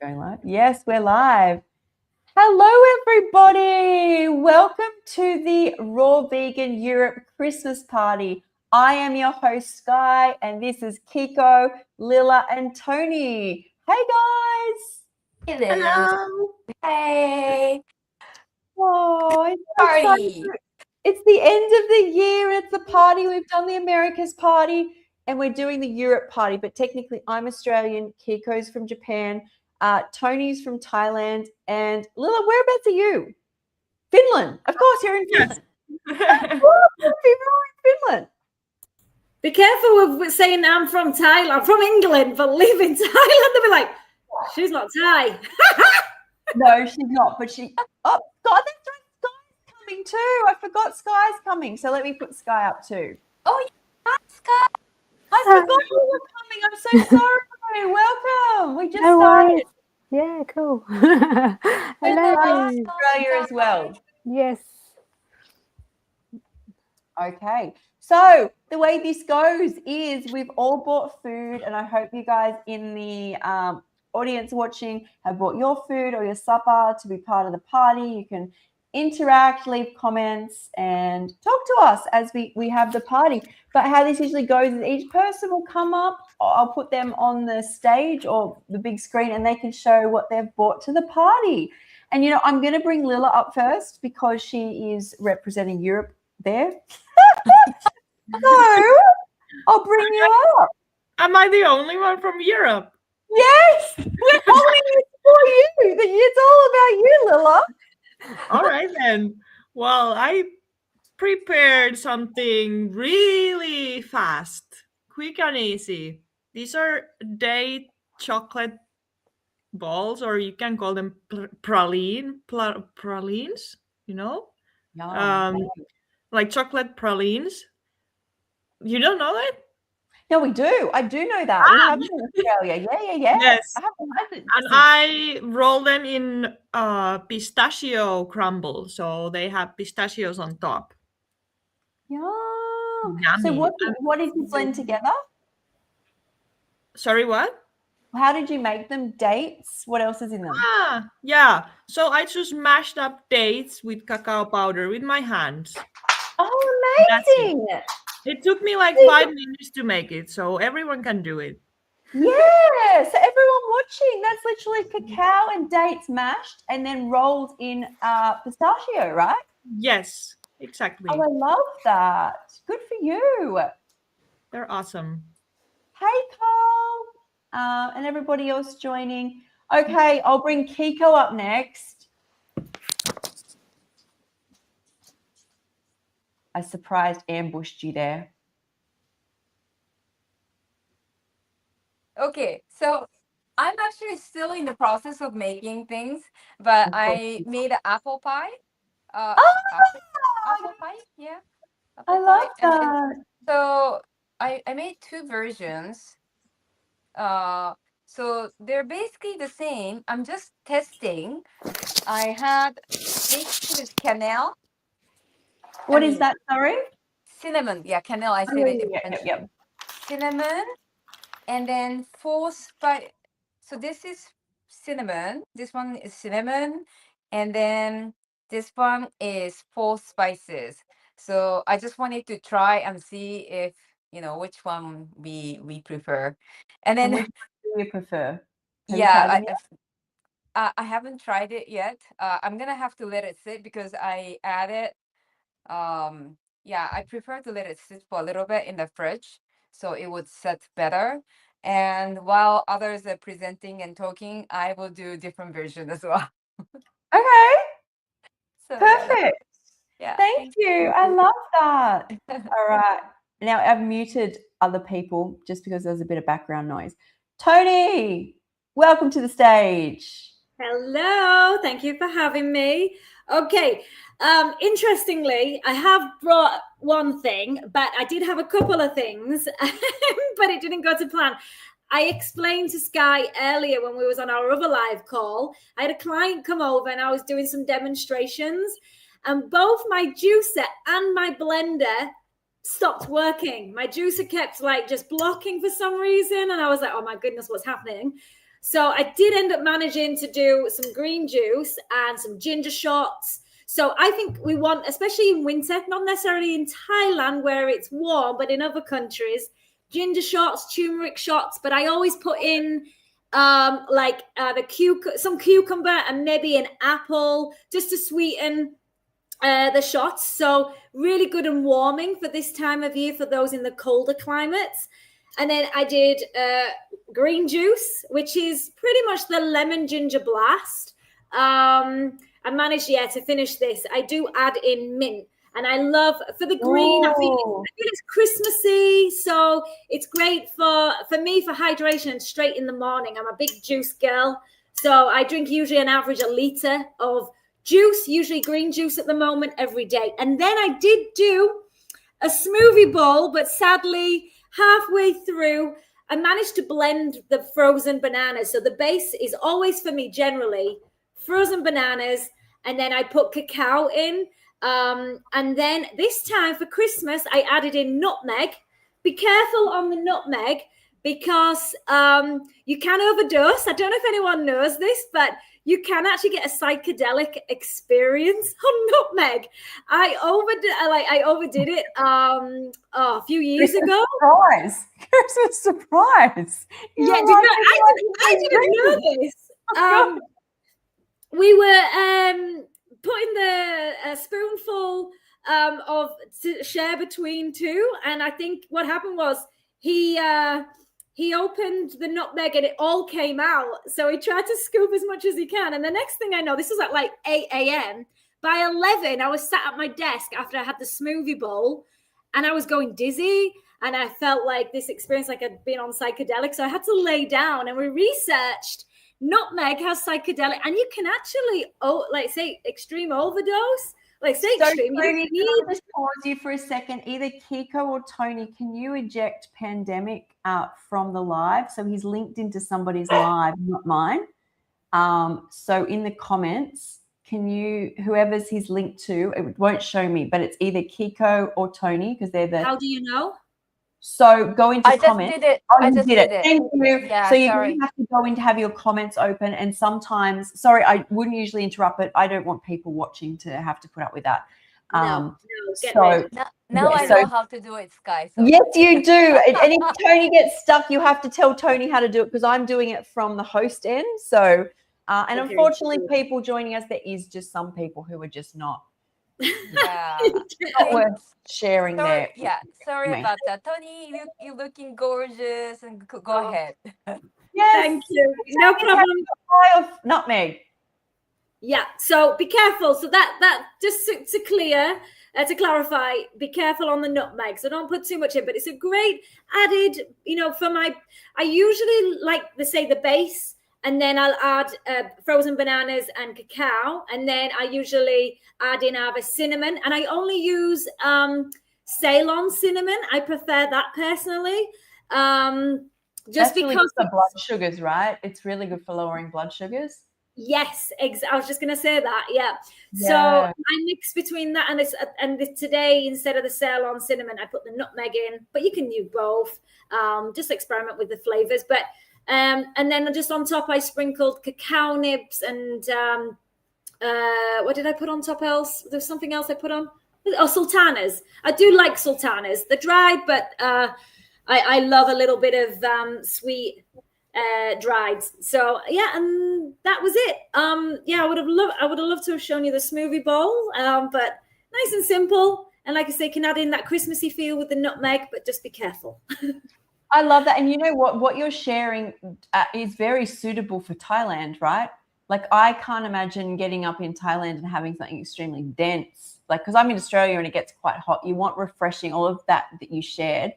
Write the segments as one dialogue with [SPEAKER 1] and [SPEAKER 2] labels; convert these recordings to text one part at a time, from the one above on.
[SPEAKER 1] Going live? Yes, we're live. Hello, everybody. Welcome to the Raw Vegan Europe Christmas party. I am your host, Sky, and this is Kiko, Lilla, and Toni. Hey, guys.
[SPEAKER 2] Hello. Hey.
[SPEAKER 1] Oh, it's so
[SPEAKER 2] Party.
[SPEAKER 1] exciting. It's the end of the year. It's the party. We've done the Americas party, and we're doing the Europe party. But technically, I'm Australian. Kiko's from Japan. Toni's from Thailand. And Lilla, whereabouts are you? Finland. Of course, you're in Finland. Of course, people are in Finland.
[SPEAKER 3] Be careful with saying I'm from Thailand. I'm from England, but live in Thailand. They'll be like, she's not Thai.
[SPEAKER 1] No, she's not. But she. Oh God, that's right. Sky's coming too. I forgot Sky's coming. So let me put Sky up too.
[SPEAKER 2] Oh, yeah, Sky.
[SPEAKER 1] I forgot you were coming. I'm so sorry. Welcome. We just started.
[SPEAKER 4] Yeah, cool.
[SPEAKER 1] Hello,
[SPEAKER 4] Hello.
[SPEAKER 1] Australia as well.
[SPEAKER 4] Yes.
[SPEAKER 1] Okay. So the way this goes is we've all bought food, and I hope you guys in the audience watching have bought your food or your supper to be part of the party. You can interact, leave comments, and talk to us as we have the party. But how this usually goes is each person will come up. I'll put them on the stage or the big screen, and they can show what they've brought to the party. And, you know, I'm going to bring Lilla up first because she is representing Europe there. So I'll bring you up.
[SPEAKER 5] Am I the only one from Europe?
[SPEAKER 1] Yes, we're holding it for you. It's all about you, Lilla.
[SPEAKER 5] All right then. Well, I prepared something really fast, quick and easy. These are date chocolate balls, or you can call them pralines, you know? Like chocolate pralines. You don't know it?
[SPEAKER 1] No, we do. I do know that. We have it in Australia. Yeah.
[SPEAKER 5] Yes.
[SPEAKER 1] I haven't had it.
[SPEAKER 5] And I roll them in pistachio crumble, so they have pistachios on top.
[SPEAKER 1] Yeah.
[SPEAKER 5] Yummy.
[SPEAKER 1] So what did you blend together?
[SPEAKER 5] Sorry, what?
[SPEAKER 1] How did you make them? Dates? What else is in them?
[SPEAKER 5] Yeah. So I just mashed up dates with cacao powder with my hands.
[SPEAKER 1] Oh, amazing.
[SPEAKER 5] It took me like 5 minutes to make it, so everyone can do it.
[SPEAKER 1] Yeah, so everyone watching, that's literally cacao and dates mashed and then rolled in pistachio, right?
[SPEAKER 5] Yes, exactly.
[SPEAKER 1] Oh, I love that. Good for you.
[SPEAKER 5] They're awesome.
[SPEAKER 1] Hey, Carl, and everybody else joining. Okay, I'll bring Kiko up next. I surprised ambushed you there.
[SPEAKER 2] Okay, so I'm actually still in the process of making things, but I made an apple pie. Apple pie, yeah.
[SPEAKER 1] I love that.
[SPEAKER 2] So I made two versions. So they're basically the same. I'm just testing. I had mixed with cannelle.
[SPEAKER 1] What is that, sorry?
[SPEAKER 2] Cinnamon. Yeah, cannelle. I said it.
[SPEAKER 1] Yeah.
[SPEAKER 2] Cinnamon, and then 4 spice. So this is cinnamon. This one is cinnamon, and then this one is 4 spices. So I just wanted to try and see if which one we prefer. And then
[SPEAKER 1] which do you prefer?
[SPEAKER 2] I haven't tried it yet. I'm gonna have to let it sit because I added. I prefer to let it sit for a little bit in the fridge so it would set better. And while others are presenting and talking, I will do different version as well.
[SPEAKER 1] Okay.
[SPEAKER 2] So,
[SPEAKER 1] perfect.
[SPEAKER 2] Yeah.
[SPEAKER 1] Thank you. I love that. All right. Now I've muted other people just because there's a bit of background noise. Toni, welcome to the stage.
[SPEAKER 3] Hello. Thank you for having me. Okay. Interestingly, I have brought one thing, but I did have a couple of things, but it didn't go to plan. I explained to Sky earlier when we was on our other live call, I had a client come over and I was doing some demonstrations, and both my juicer and my blender stopped working. My juicer kept like just blocking for some reason, and I was like, oh my goodness, what's happening? So I did end up managing to do some green juice and some ginger shots. So I think we want, especially in winter, not necessarily in Thailand where it's warm, but in other countries, ginger shots, turmeric shots. But I always put in some cucumber and maybe an apple just to sweeten the shots. So really good and warming for this time of year for those in the colder climates. And then I did green juice, which is pretty much the lemon ginger blast. I managed, to finish this. I do add in mint. And I love, for the green, I feel it's Christmassy. So it's great for me for hydration and straight in the morning. I'm a big juice girl. So I drink usually an average 1 liter of juice, usually green juice at the moment, every day. And then I did do a smoothie bowl, but sadly, halfway through, I managed to blend the frozen bananas. So the base is always for me generally frozen bananas, and then I put cacao in. And then this time for Christmas, I added in nutmeg. Be careful on the nutmeg because you can overdose. I don't know if anyone knows this, but you can actually get a psychedelic experience on nutmeg. I overdid it a few years ago.
[SPEAKER 1] Christmas surprise.
[SPEAKER 3] I didn't know this. We were putting a spoonful to share between two, and I think what happened was he opened the nutmeg and it all came out. So he tried to scoop as much as he can. And the next thing I know, this was at like 8 a.m. By 11, I was sat at my desk after I had the smoothie bowl and I was going dizzy. And I felt like this experience, like I'd been on psychedelics. So I had to lay down, and we researched nutmeg has psychedelic, and you can actually, say extreme overdose. Extreme.
[SPEAKER 1] Can I just pause you for a second? Either Kiko or Toni, can you eject Pandemic out from the live? So he's linked into somebody's live, not mine. So in the comments, can you, whoever's he's linked to, it won't show me, but it's either Kiko or Toni because they're the.
[SPEAKER 3] How do you know?
[SPEAKER 1] So go into comments.
[SPEAKER 2] Just did it.
[SPEAKER 1] I just did it. Thank you.
[SPEAKER 2] Yeah,
[SPEAKER 1] so you
[SPEAKER 2] sorry.
[SPEAKER 1] have to go in to have your comments open. And sometimes, sorry, I wouldn't usually interrupt, but I don't want people watching to have to put up with that.
[SPEAKER 2] Now
[SPEAKER 1] Yeah,
[SPEAKER 2] I know how to do it, Sky. So.
[SPEAKER 1] Yes, you do. And if Toni gets stuck, you have to tell Toni how to do it because I'm doing it from the host end. So, and unfortunately, people joining us, there is just some people who are just not.
[SPEAKER 2] Yeah.
[SPEAKER 1] Not worth sharing there.
[SPEAKER 2] Yeah, sorry about that. Toni, you're looking gorgeous, and go ahead.
[SPEAKER 1] Yes.
[SPEAKER 3] Thank you. No problem.
[SPEAKER 1] Of nutmeg.
[SPEAKER 3] Yeah, so be careful. So that just to clarify, be careful on the nutmeg. So don't put too much in, but it's a great added, I usually like the base, and then I'll add frozen bananas and cacao. And then I usually add in either cinnamon. And I only use Ceylon cinnamon. I prefer that personally. Just
[SPEAKER 1] That's really
[SPEAKER 3] because
[SPEAKER 1] good for blood sugars, right? It's really good for lowering blood sugars.
[SPEAKER 3] Yes, I was just going to say that. Yeah. So I mix between that and today, instead of the Ceylon cinnamon, I put the nutmeg in, but you can use both. Just experiment with the flavors. But and then just on top, I sprinkled cacao nibs and what did I put on top else? There's something else I put on. Oh, sultanas. I do like sultanas. They're dried, but I love a little bit of sweet dried. So yeah, and that was it. I would have loved to have shown you the smoothie bowl, but nice and simple. And like I say, can add in that Christmassy feel with the nutmeg, but just be careful.
[SPEAKER 1] I love that. And you know what you're sharing is very suitable for Thailand, right? Like I can't imagine getting up in Thailand and having something extremely dense. Like, because I'm in Australia and it gets quite hot. You want refreshing. All of that you shared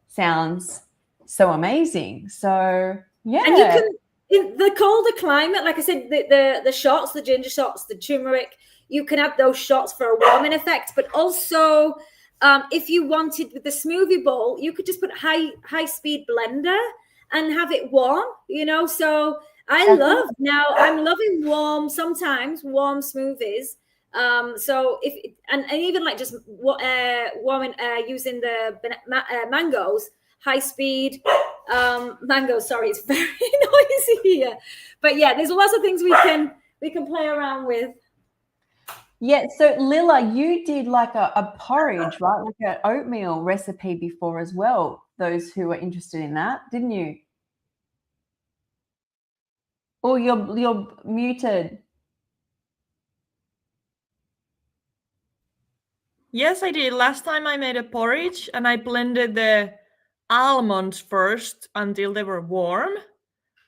[SPEAKER 1] sounds so amazing. So yeah.
[SPEAKER 3] And you can, in the colder climate, like I said, the shots, the ginger shots, the turmeric, you can add those shots for a warming effect. But also, if you wanted with the smoothie bowl, you could just put high speed blender and have it warm, So I'm loving warm smoothies. So if and even like just warming using the mangoes, high speed. Mango, sorry, it's very noisy here. But yeah, there's lots of things we can play around with.
[SPEAKER 1] Yeah, so Lilla, you did like a porridge, right? Like an oatmeal recipe before as well. Those who are interested in that, didn't you? Oh, you're muted.
[SPEAKER 5] Yes, I did. Last time I made a porridge and I blended the almonds first until they were warm.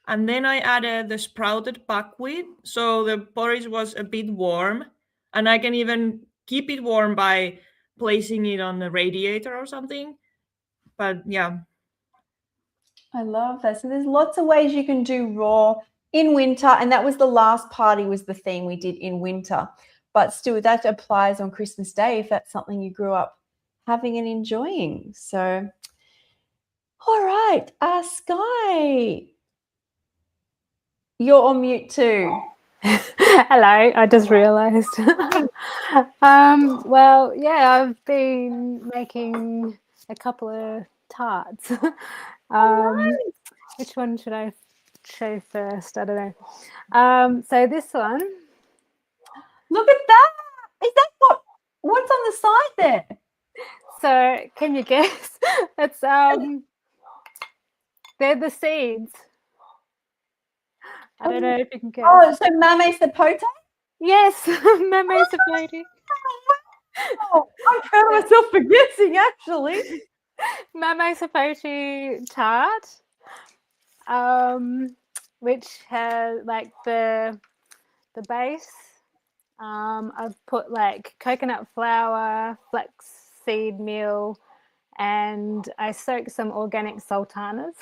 [SPEAKER 5] And then I added the sprouted buckwheat. So the porridge was a bit warm. And I can even keep it warm by placing it on the radiator or something. But yeah.
[SPEAKER 1] I love that. So there's lots of ways you can do raw in winter. And that was the last party was the theme we did in winter. But still, that applies on Christmas Day if that's something you grew up having and enjoying. So, all right. Sky, you're on mute too.
[SPEAKER 4] Hello, I just realised. Well, yeah, I've been making a couple of tarts. Which one should I show first? I don't know. So this one.
[SPEAKER 1] Look at that. Is that what's on the side there?
[SPEAKER 4] So can you guess? It's they're the seeds. I don't know if you can guess.
[SPEAKER 1] Oh, so mame sapote?
[SPEAKER 4] Yes, mame sapote.
[SPEAKER 1] Oh, I'm proud of myself for guessing, actually.
[SPEAKER 4] Mame sapote tart, which has like the base. I've put like coconut flour, flaxseed meal, and I soaked some organic sultanas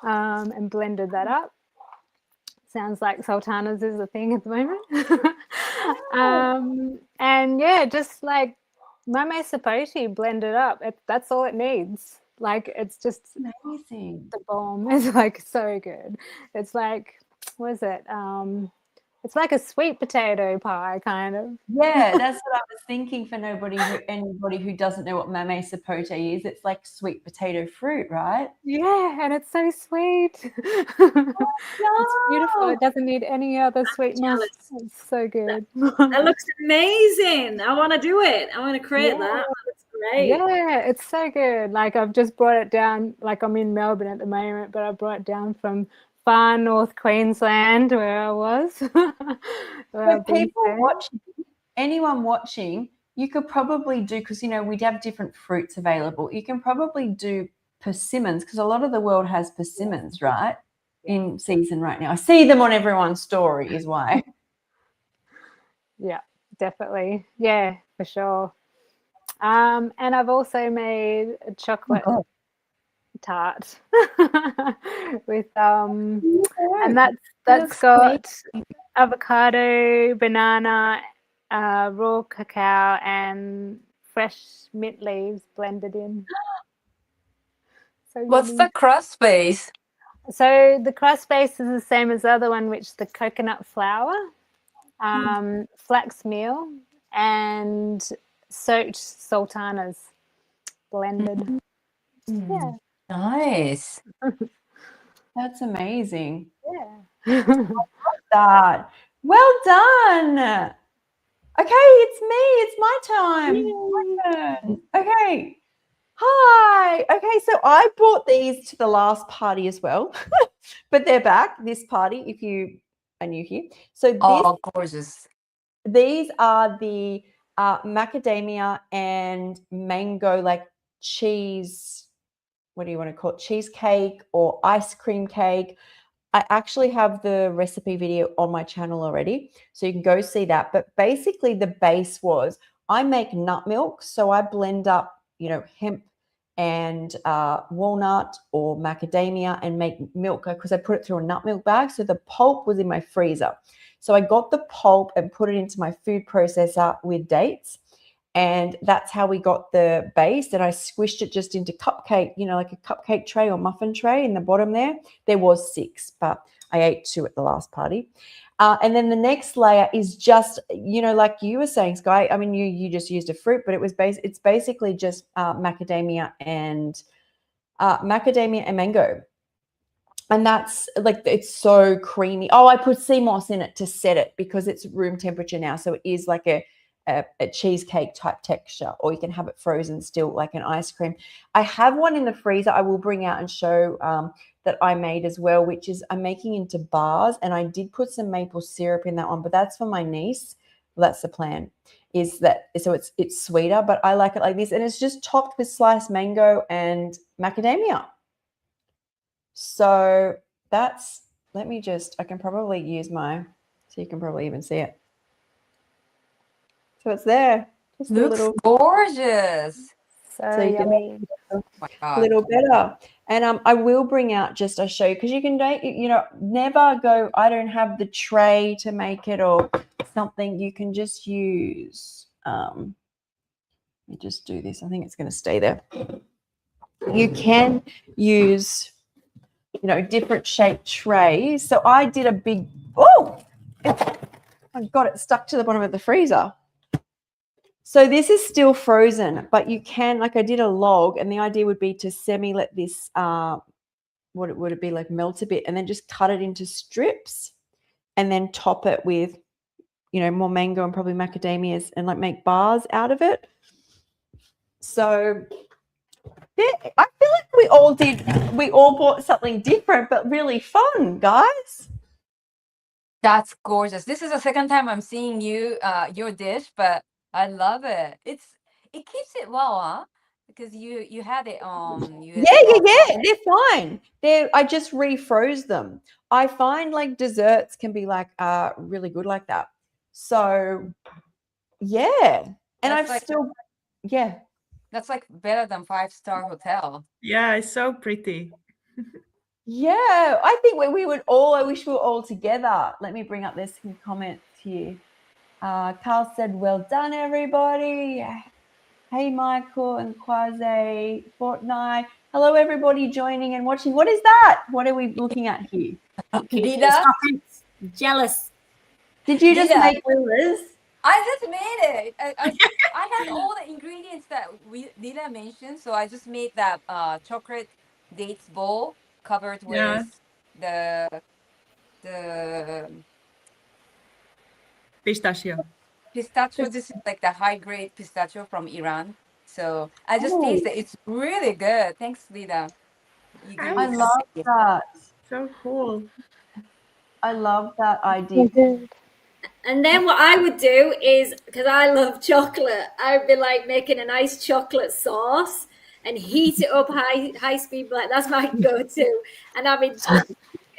[SPEAKER 4] and blended that up. Sounds like sultanas is a thing at the moment. And yeah, just like mame sapote blended up. That's all it needs. Like it's just
[SPEAKER 1] amazing.
[SPEAKER 4] The bomb is like so good. It's like, what is it? It's like a sweet potato pie, kind of.
[SPEAKER 1] Yeah, that's what I was thinking for anybody who doesn't know what mame sapote is. It's like sweet potato fruit, right?
[SPEAKER 4] Yeah, and it's so sweet. It's beautiful. It doesn't need any other sweetness. It's so good.
[SPEAKER 3] That looks amazing. I want to do it. I want to create that. That looks great.
[SPEAKER 4] Yeah, it's so good. Like I've just brought it down. Like I'm in Melbourne at the moment, but I brought it down from far north Queensland where I was.
[SPEAKER 1] So people watching, anyone watching, you could probably do, because we'd have different fruits available. You can probably do persimmons because a lot of the world has persimmons, right? In season right now. I see them on everyone's story is why.
[SPEAKER 4] Yeah, definitely. Yeah, for sure. And I've also made a chocolate tart with and that's got avocado, banana, raw cacao and fresh mint leaves blended in. So
[SPEAKER 2] What's the crust base?
[SPEAKER 4] So the crust base is the same as the other one, which the coconut flour, flax meal and soaked sultanas blended. Yeah.
[SPEAKER 2] Nice.
[SPEAKER 1] That's amazing.
[SPEAKER 4] Yeah.
[SPEAKER 1] That. Well done. Okay, it's me. It's my time. My turn. Okay. Hi. Okay, so I brought these to the last party as well, but they're back this party if you are new here. So
[SPEAKER 2] Gorgeous.
[SPEAKER 1] These are the macadamia and mango like cheese, what do you want to call it? Cheesecake or ice cream cake. I actually have the recipe video on my channel already, so you can go see that. But basically the base was I make nut milk. So I blend up, hemp and walnut or macadamia and make milk because I put it through a nut milk bag. So the pulp was in my freezer. So I got the pulp and put it into my food processor with dates. And that's how we got the base. And I squished it just into cupcake, like a cupcake tray or muffin tray in the bottom there. There was 6, but I ate 2 at the last party. And then the next layer is just, like you were saying, Sky, I mean, you just used a fruit, but it's basically just macadamia and macadamia and mango. And that's like, it's so creamy. Oh, I put sea moss in it to set it because it's room temperature now. So it is like a cheesecake type texture, or you can have it frozen still like an ice cream. I have one in the freezer I will bring out and show that I made as well, which is I'm making into bars, and I did put some maple syrup in that one, but that's for my niece. Well, that's the plan, is that so it's sweeter, but I like it like this, and it's just topped with sliced mango and macadamia. So that's, let me just, I can probably use so you can probably even see it. So it's there. Just
[SPEAKER 2] Looks
[SPEAKER 1] a little,
[SPEAKER 2] gorgeous.
[SPEAKER 1] so you can
[SPEAKER 4] yummy.
[SPEAKER 2] Oh my
[SPEAKER 1] a
[SPEAKER 2] God.
[SPEAKER 1] little better. And I will bring out just a show, because you can, never go, I don't have the tray to make it or something. You can just use, let me just do this. I think it's going to stay there. You can use, different shaped trays. So I did a big, I got it stuck to the bottom of the freezer. So this is still frozen, but you can, like I did a log, and the idea would be to let this, what would it be, like melt a bit, and then just cut it into strips and then top it with, more mango and probably macadamias, and like make bars out of it. So I feel like we all bought something different, but really fun, guys.
[SPEAKER 2] That's gorgeous. This is the second time I'm seeing your dish, but I love it. It keeps it well, huh? Because you had it
[SPEAKER 1] Yeah. They're fine. I just refroze them. I find like desserts can be like really good like that. So yeah, and
[SPEAKER 2] That's That's like better than 5-star hotel.
[SPEAKER 5] Yeah, it's so pretty.
[SPEAKER 1] Yeah, I think I wish we were all together. Let me bring up this comments here. Carl said, well done, everybody. Hey, Michael and Quasi, Fortnite. Hello, everybody joining and watching. What is that? What are we looking at here?
[SPEAKER 2] Lilla?
[SPEAKER 3] Jealous.
[SPEAKER 1] Did you just
[SPEAKER 2] Lilla.
[SPEAKER 1] make Lilla's?
[SPEAKER 2] I just made it. I had all the ingredients that Lilla mentioned, so I just made that chocolate dates bowl covered with the
[SPEAKER 5] Pistachio.
[SPEAKER 2] pistachio. This is like the high grade pistachio from Iran. So I just tasted it. It's really good. Thanks, Lilla.
[SPEAKER 1] I love that.
[SPEAKER 5] So cool.
[SPEAKER 1] I love that idea.
[SPEAKER 3] And then what I would do is, because I love chocolate, I'd be like making a nice chocolate sauce and heat it up high speed. Like that's my go-to. And I've been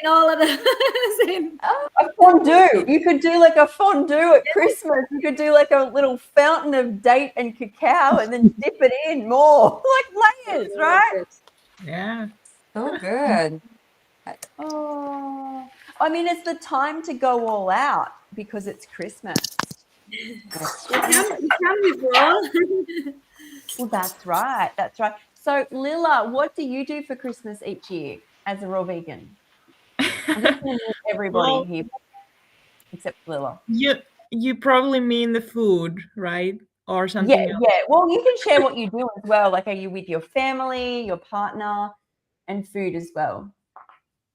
[SPEAKER 3] all of those in.
[SPEAKER 1] A fondue. You could do like a fondue at Christmas. You could do like a little fountain of date and cacao and then dip it in more. Like layers, right?
[SPEAKER 5] Yeah.
[SPEAKER 2] So good.
[SPEAKER 1] Oh, I mean, it's the time to go all out because it's Christmas.
[SPEAKER 3] You can be broad.
[SPEAKER 1] Well, that's right. That's right. So, Lilla, what do you do for Christmas each year as a raw vegan? I'm just going to meet everybody here except Lilla.
[SPEAKER 5] You probably mean the food, right? Or something else.
[SPEAKER 1] Yeah. Well, you can share what you do as well. Like, are you with your family, your partner, and food as well?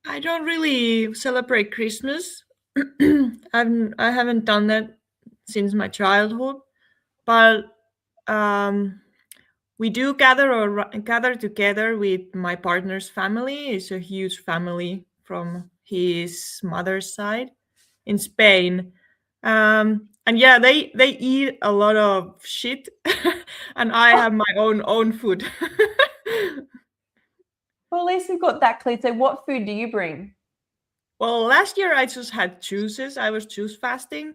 [SPEAKER 5] I don't really celebrate Christmas. I haven't done that since my childhood, but we do gather together with my partner's family. It's a huge family from his mother's side in Spain. And yeah, they eat a lot of shit, and I have my own food.
[SPEAKER 1] Well, at least we've got that clear. So what food do you bring?
[SPEAKER 5] Well, last year I just had juices. I was juice fasting.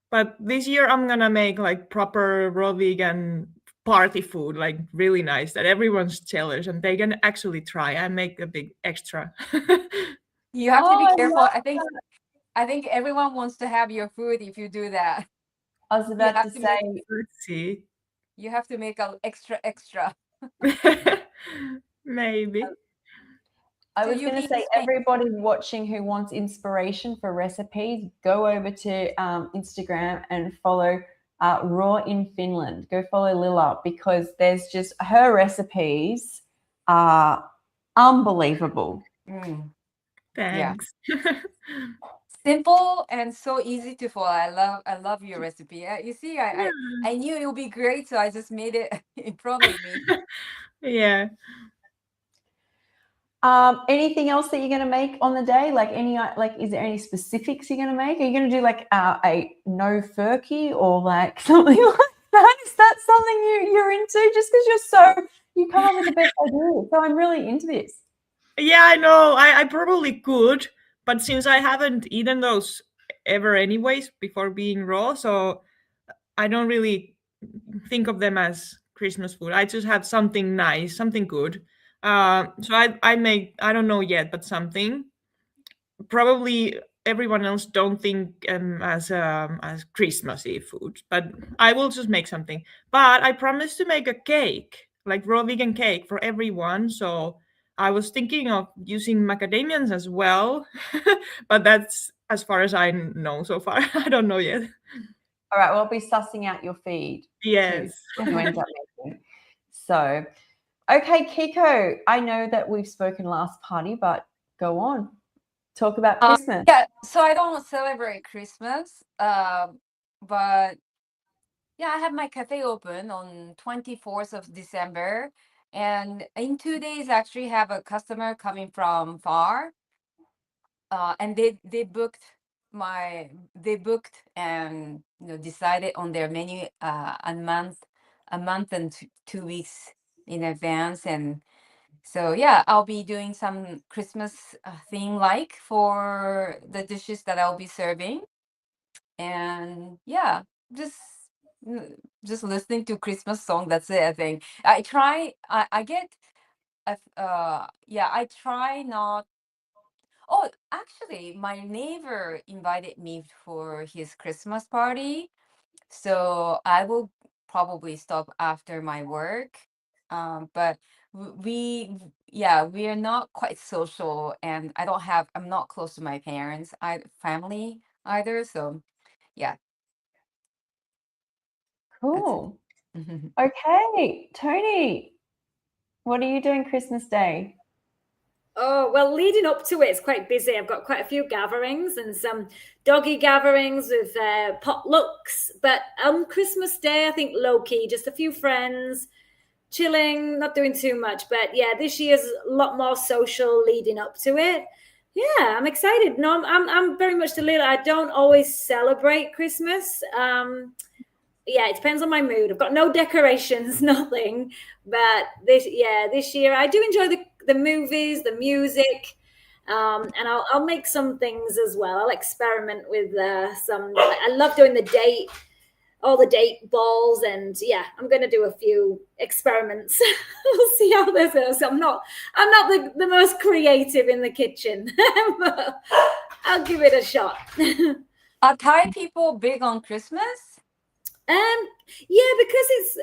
[SPEAKER 5] But this year I'm going to make like proper raw vegan party food, like really nice, that everyone's jealous and they can actually try. I make a big extra.
[SPEAKER 2] You have to be careful. I think everyone wants to have your food if you do that.
[SPEAKER 1] I was about to say,
[SPEAKER 5] let's see.
[SPEAKER 2] You have to make an extra.
[SPEAKER 5] Maybe.
[SPEAKER 1] I was going to say, everybody watching who wants inspiration for recipes, go over to Instagram and follow Raw in Finland. Go follow Lilla, because there's just her recipes are Unbelievable.
[SPEAKER 2] Mm.
[SPEAKER 5] Thanks.
[SPEAKER 2] Simple and so easy to follow. I love your recipe. You see,
[SPEAKER 5] Yeah.
[SPEAKER 2] I knew it would be great, so I just made it in front of me.
[SPEAKER 5] Yeah.
[SPEAKER 1] Anything else that you're going to make on the day? Like is there any specifics you're going to make? Are you going to do like a no furky or like something like that? Is that something you're into? Just because you come up with the best ideas. So I'm really into this.
[SPEAKER 5] Yeah, I know. I probably could, but since I haven't eaten those ever anyways before being raw, so I don't really think of them as Christmas food. I just have something nice, something good. So I make, I don't know yet, but something. Probably everyone else don't think as Christmassy food, but I will just make something. But I promised to make a cake, like raw vegan cake for everyone. So I was thinking of using macadamians as well, but that's as far as I know so far. I don't know yet.
[SPEAKER 1] All right, well, I'll be sussing out your feed.
[SPEAKER 5] Yes.
[SPEAKER 1] What you end up making. So, okay, Kiko, I know that we've spoken last party, but go on. Talk about Christmas.
[SPEAKER 2] Yeah, so I don't celebrate Christmas, but yeah, I have my cafe open on 24th of December, and in 2 days, I actually have a customer coming from far, and they booked and decided on their menu a month and 2 weeks in advance, and so yeah, I'll be doing some Christmas theme like for the dishes that I'll be serving, and yeah, just just listening to Christmas song. That's it. I think I try. I get. Yeah, I try not. Oh, actually, my neighbor invited me for his Christmas party, so I will probably stop after my work. But we are not quite social, and I'm not close to my parents, family either. So yeah,
[SPEAKER 1] Cool.
[SPEAKER 2] that's it.
[SPEAKER 1] Okay, Toni, what are you doing Christmas Day?
[SPEAKER 3] Oh, well, leading up to it, it's quite busy. I've got quite a few gatherings and some doggy gatherings with potlucks. But on Christmas Day, I think low-key, just a few friends, chilling, not doing too much. But yeah, this year's a lot more social leading up to it. Yeah, I'm excited. No, I'm very much the Lilla. I don't always celebrate Christmas. Yeah, it depends on my mood. I've got no decorations, nothing. But this year I do enjoy the movies, the music, and I'll make some things as well. I'll experiment with some. I love doing all the date balls, and yeah, I'm going to do a few experiments. We'll see how this goes. I'm not the most creative in the kitchen, but I'll give it a shot.
[SPEAKER 2] Are Thai people big on Christmas?
[SPEAKER 3] Yeah, because it's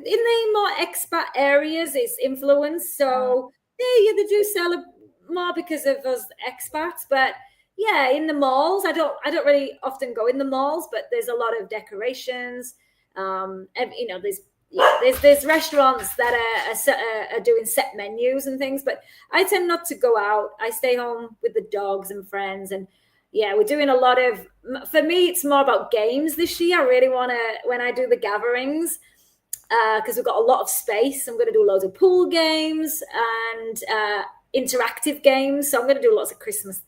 [SPEAKER 3] in the more expat areas, it's influenced. So yeah, they do sell it more because of us expats. But yeah, in the malls, I don't really often go in the malls, but there's a lot of decorations. And, there's restaurants that are doing set menus and things. But I tend not to go out. I stay home with the dogs and friends, and yeah, we're doing a lot of, for me, it's more about games this year. I really want to, when I do the gatherings, because we've got a lot of space, I'm going to do loads of pool games and interactive games. So I'm going to do lots of Christmas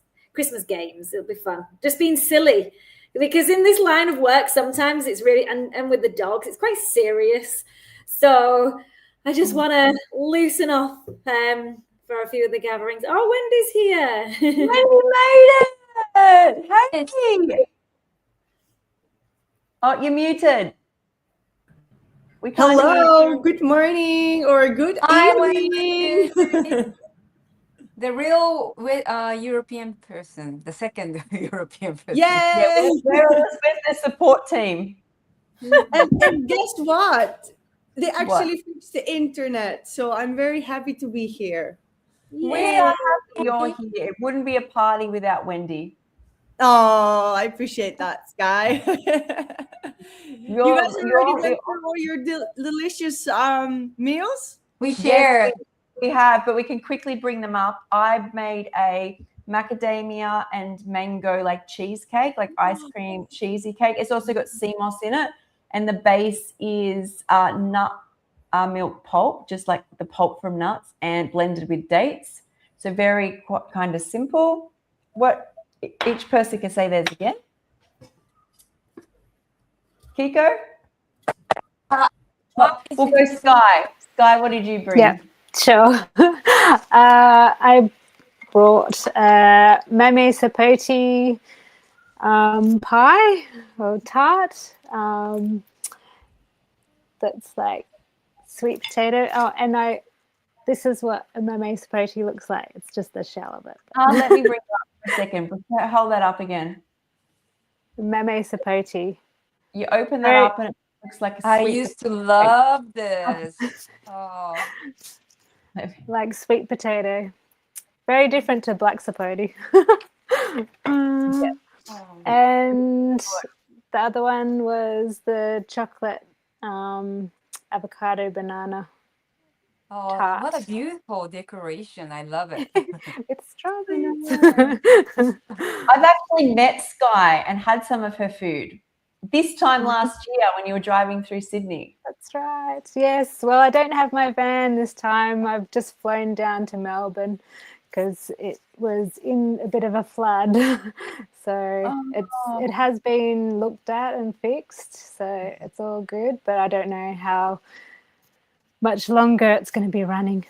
[SPEAKER 3] games. It'll be fun. Just being silly. Because in this line of work, sometimes it's really, and with the dogs, it's quite serious. So I just want to loosen off for a few of the gatherings. Oh, Wendy's here.
[SPEAKER 1] Wendy made it! Hey! Oh, you're muted. We can't hear
[SPEAKER 6] Hello,
[SPEAKER 1] you.
[SPEAKER 6] good morning or good
[SPEAKER 2] Hi,
[SPEAKER 6] evening.
[SPEAKER 2] Wendy. The real European person, the second European person.
[SPEAKER 1] Yeah,
[SPEAKER 6] Yay!
[SPEAKER 1] we're the support team.
[SPEAKER 6] And guess what? They actually fixed the internet, so I'm very happy to be here.
[SPEAKER 1] We are happy you're here. It wouldn't be a party without Wendy.
[SPEAKER 6] Oh, I appreciate that, Sky. You guys already went through all your delicious meals?
[SPEAKER 2] We shared.
[SPEAKER 1] We have, but we can quickly bring them up. I've made a macadamia and mango like cheesecake, like ice cream cheesy cake. It's also got sea moss in it, and the base is nut milk pulp, just like the pulp from nuts, and blended with dates. So very kind of simple. What each person can say theirs again. Kiko? We'll go Sky. Sky, what did you bring?
[SPEAKER 4] Yeah, sure. I brought mame sapote pie or tart. That's like sweet potato. Oh, and this is what a mame sapote looks like. It's just the shell of it.
[SPEAKER 1] Let me bring it up for a second. Hold that up again.
[SPEAKER 4] Mame sapote.
[SPEAKER 1] You open that up and it looks like a sweet
[SPEAKER 2] I used to love this. Oh,
[SPEAKER 4] Like sweet potato. Very different to black sapote. And the other one was the chocolate avocado banana.
[SPEAKER 2] oh,
[SPEAKER 4] tart.
[SPEAKER 2] what a beautiful decoration. I love it.
[SPEAKER 4] It's strawberries.
[SPEAKER 1] I've actually met Sky and had some of her food this time last year when you were driving through Sydney.
[SPEAKER 4] That's right. Yes. Well, I don't have my van this time. I've just flown down to Melbourne because it was in a bit of a flood. So it has been looked at and fixed. So it's all good. But I don't know how much longer it's going to be running.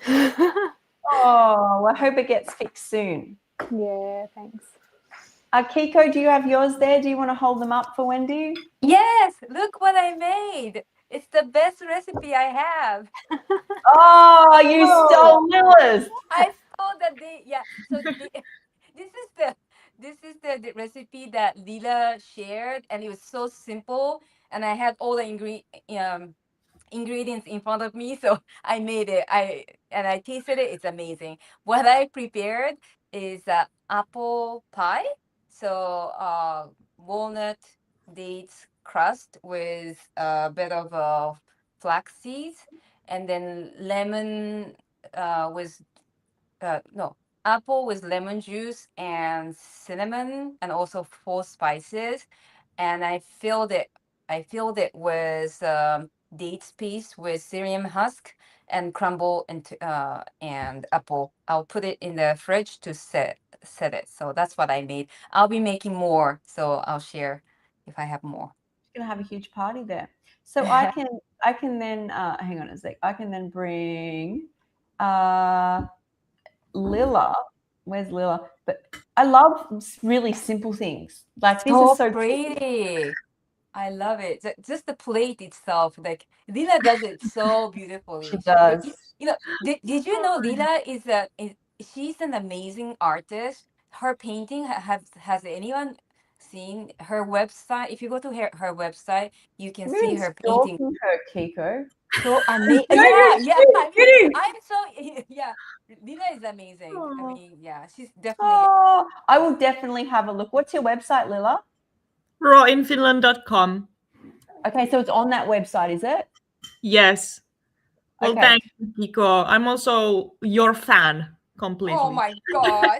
[SPEAKER 1] Oh, I hope it gets fixed soon.
[SPEAKER 4] Yeah, thanks.
[SPEAKER 1] Kiko, do you have yours there? Do you want to hold them up for Wendy?
[SPEAKER 2] Yes, look what I made. It's the best recipe I have.
[SPEAKER 1] Oh, you stole Lilla's.
[SPEAKER 2] I saw that so this is the recipe that Lilla shared, and it was so simple, and I had all the ingredients in front of me, so I made it. I tasted it. It's amazing. What I prepared is apple pie. So walnut dates crust with a bit of flax seeds, and then lemon with apple with lemon juice and cinnamon, and also 4 spices. And I filled it with dates piece with psyllium husk and crumble and apple. I'll put it in the fridge to set it. So that's what I made. I'll be making more, so I'll share if I have more.
[SPEAKER 1] Gonna have a huge party there. So I can then hang on a sec. I can then bring Lilla. Where's Lilla? But I love really simple things. Like this
[SPEAKER 2] So
[SPEAKER 1] is so
[SPEAKER 2] pretty. I love it. Just the plate itself, like Lilla does it so beautifully.
[SPEAKER 1] She does.
[SPEAKER 2] You know, did you know Lilla she's an amazing artist. Her painting has anyone seen her website? If you go to her website, you can see her painting.
[SPEAKER 1] Her, Kiko.
[SPEAKER 2] So amazing. I'm so Lilla is amazing. I mean, yeah, she's definitely.
[SPEAKER 1] Oh, I will definitely have a look. What's your website, Lilla?
[SPEAKER 5] rawinfinland.com.
[SPEAKER 1] Okay, so it's on that website, is it?
[SPEAKER 5] Yes. Well,
[SPEAKER 1] Okay.
[SPEAKER 5] thank you, Kiko. I'm also your fan completely.
[SPEAKER 2] Oh my god!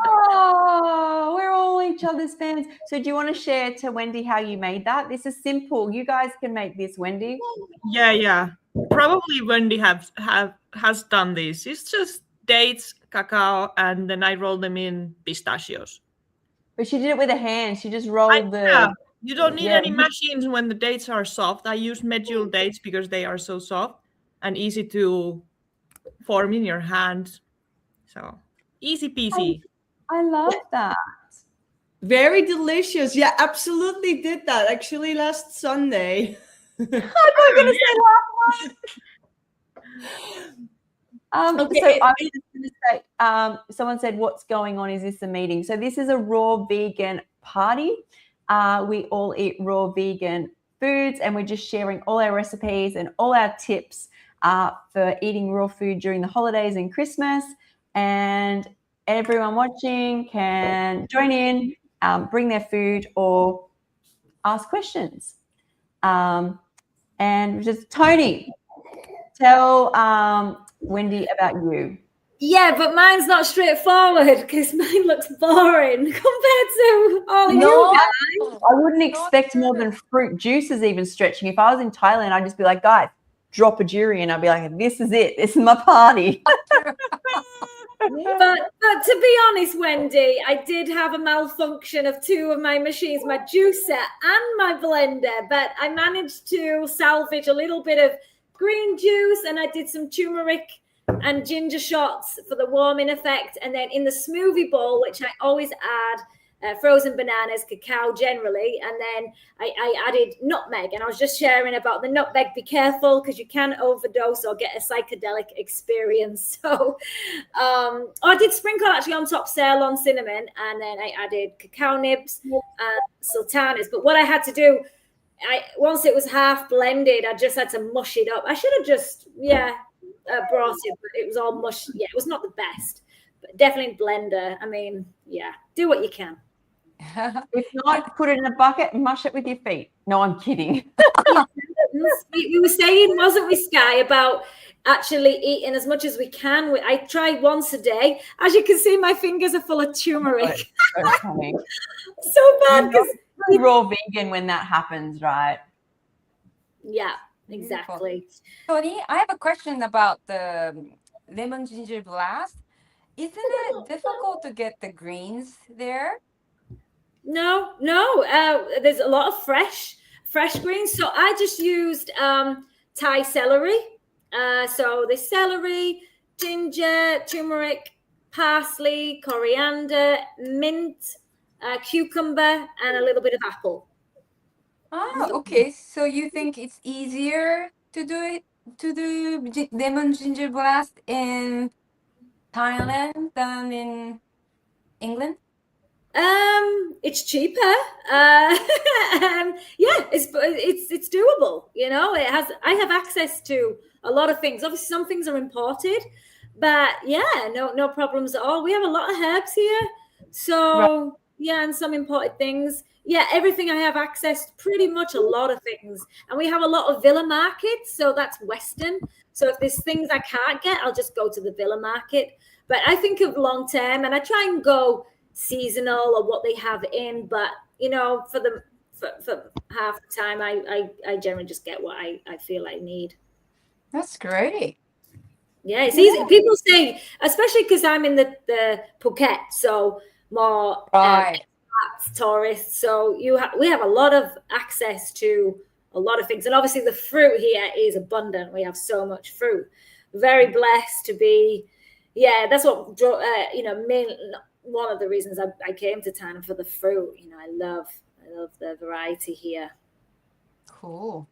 [SPEAKER 1] Oh, we're all each other's fans. So do you want to share to Wendy how you made that? This is simple. You guys can make this, Wendy.
[SPEAKER 5] Yeah. Probably Wendy has done this. It's just dates, cacao, and then I roll them in pistachios.
[SPEAKER 1] But she did it with a hand. She just rolled
[SPEAKER 5] You don't need any machines when the dates are soft. I use medjool dates because they are so soft and easy to form in your hand. So easy peasy.
[SPEAKER 1] I love that.
[SPEAKER 6] Very delicious. Yeah, absolutely did that. Actually, last Sunday.
[SPEAKER 1] I thought you were going to say last one.
[SPEAKER 6] Okay.
[SPEAKER 1] So I was just going to say, someone said, what's going on? Is this a meeting? So this is a raw vegan party. We all eat raw vegan foods, and we're just sharing all our recipes and all our tips for eating raw food during the holidays and Christmas. And everyone watching can join in, bring their food or ask questions. And just Toni, tell Wendy, about you?
[SPEAKER 3] Yeah, but mine's not straightforward because mine looks boring compared to all
[SPEAKER 2] No.
[SPEAKER 3] you guys.
[SPEAKER 1] I wouldn't expect more than fruit juices even stretching. If I was in Thailand, I'd just be like, guys, drop a durian. I'd be like, this is it. This is my party.
[SPEAKER 3] But to be honest, Wendy, I did have a malfunction of two of my machines, my juicer and my blender, but I managed to salvage a little bit of green juice, and I did some turmeric and ginger shots for the warming effect. And then in the smoothie bowl, which I always add frozen bananas, cacao generally, and then I added nutmeg. And I was just sharing about the nutmeg. Be careful because you can overdose or get a psychedelic experience. So I did sprinkle actually on top Ceylon cinnamon, and then I added cacao nibs and sultanas. But what I had to do, once it was half blended, I just had to mush it up. I should have just brought it, but it was all mush. Yeah, it was not the best, but definitely blender. I mean, yeah, do what you can.
[SPEAKER 1] If not, put it in a bucket and mush it with your feet. No, I'm kidding.
[SPEAKER 3] We were saying, wasn't we, Sky, about actually eating as much as we can. I try once a day. As you can see, my fingers are full of turmeric. So bad because
[SPEAKER 1] raw vegan when that happens, right?
[SPEAKER 3] Yeah, exactly.
[SPEAKER 2] Toni, I have a question about the lemon ginger blast. Isn't it difficult to get the greens there?
[SPEAKER 3] No. There's a lot of fresh greens. So I just used Thai celery. So the celery, ginger, turmeric, parsley, coriander, mint, cucumber, and a little bit of apple.
[SPEAKER 2] Ah, okay. So you think it's easier to do lemon ginger blast in Thailand than in England?
[SPEAKER 3] It's cheaper. It's doable. You know, I have access to a lot of things. Obviously, some things are imported, but yeah, no problems at all. We have a lot of herbs here, so yeah, and some imported things. Yeah, everything I have access to, pretty much a lot of things, and we have a lot of villa markets, so that's Western. So if there's things I can't get, I'll just go to the villa market. But I think of long term, and I try and go seasonal or what they have in, but you know, for half the time I generally just get what I feel I need.
[SPEAKER 2] That's great.
[SPEAKER 3] Yeah, it's easy. People say, especially because I'm in the Phuket, so more tourists, so we have a lot of access to a lot of things, and obviously the fruit here is abundant. We have so much fruit. Very blessed to be. Yeah, that's what one of the reasons I came to Thailand, for the fruit. You know, I love the variety here.
[SPEAKER 2] Cool.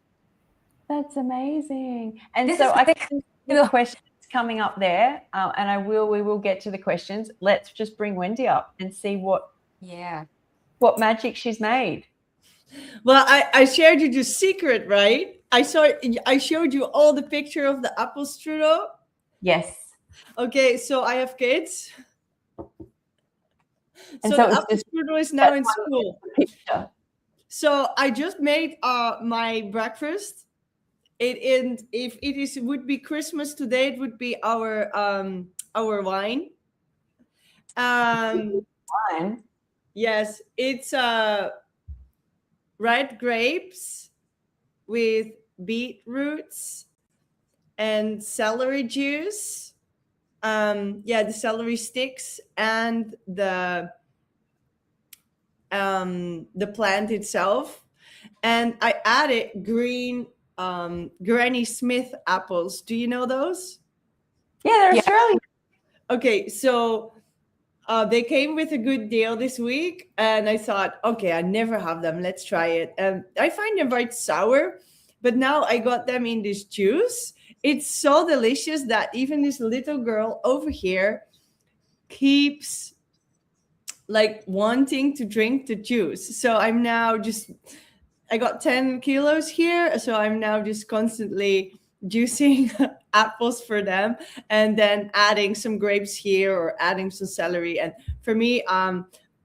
[SPEAKER 1] That's amazing. And
[SPEAKER 2] This
[SPEAKER 1] so
[SPEAKER 2] is
[SPEAKER 1] I think the questions coming up there, and we will get to the questions. Let's just bring Wendy up and see what magic she's made.
[SPEAKER 6] Well, I shared you the secret, right? I showed you all the picture of the apple strudel.
[SPEAKER 1] Yes.
[SPEAKER 6] Okay, so I have kids.
[SPEAKER 1] And
[SPEAKER 6] so the apple strudel is now in school. So I just made my breakfast. If it would be Christmas today, it would be our wine.
[SPEAKER 1] Wine.
[SPEAKER 6] Yes, it's red grapes with beetroots and celery juice. The celery sticks and the plant itself, and I added green Granny Smith apples. Do you know those?
[SPEAKER 1] Yeah, they're Australian.
[SPEAKER 6] Okay, so they came with a good deal this week, and I thought, okay, I never have them. Let's try it. And I find them very sour, but now I got them in this juice. It's so delicious that even this little girl over here keeps like wanting to drink the juice. So I'm now I got 10 kilos here. So I'm now just constantly juicing apples for them, and then adding some grapes here or adding some celery. And for me,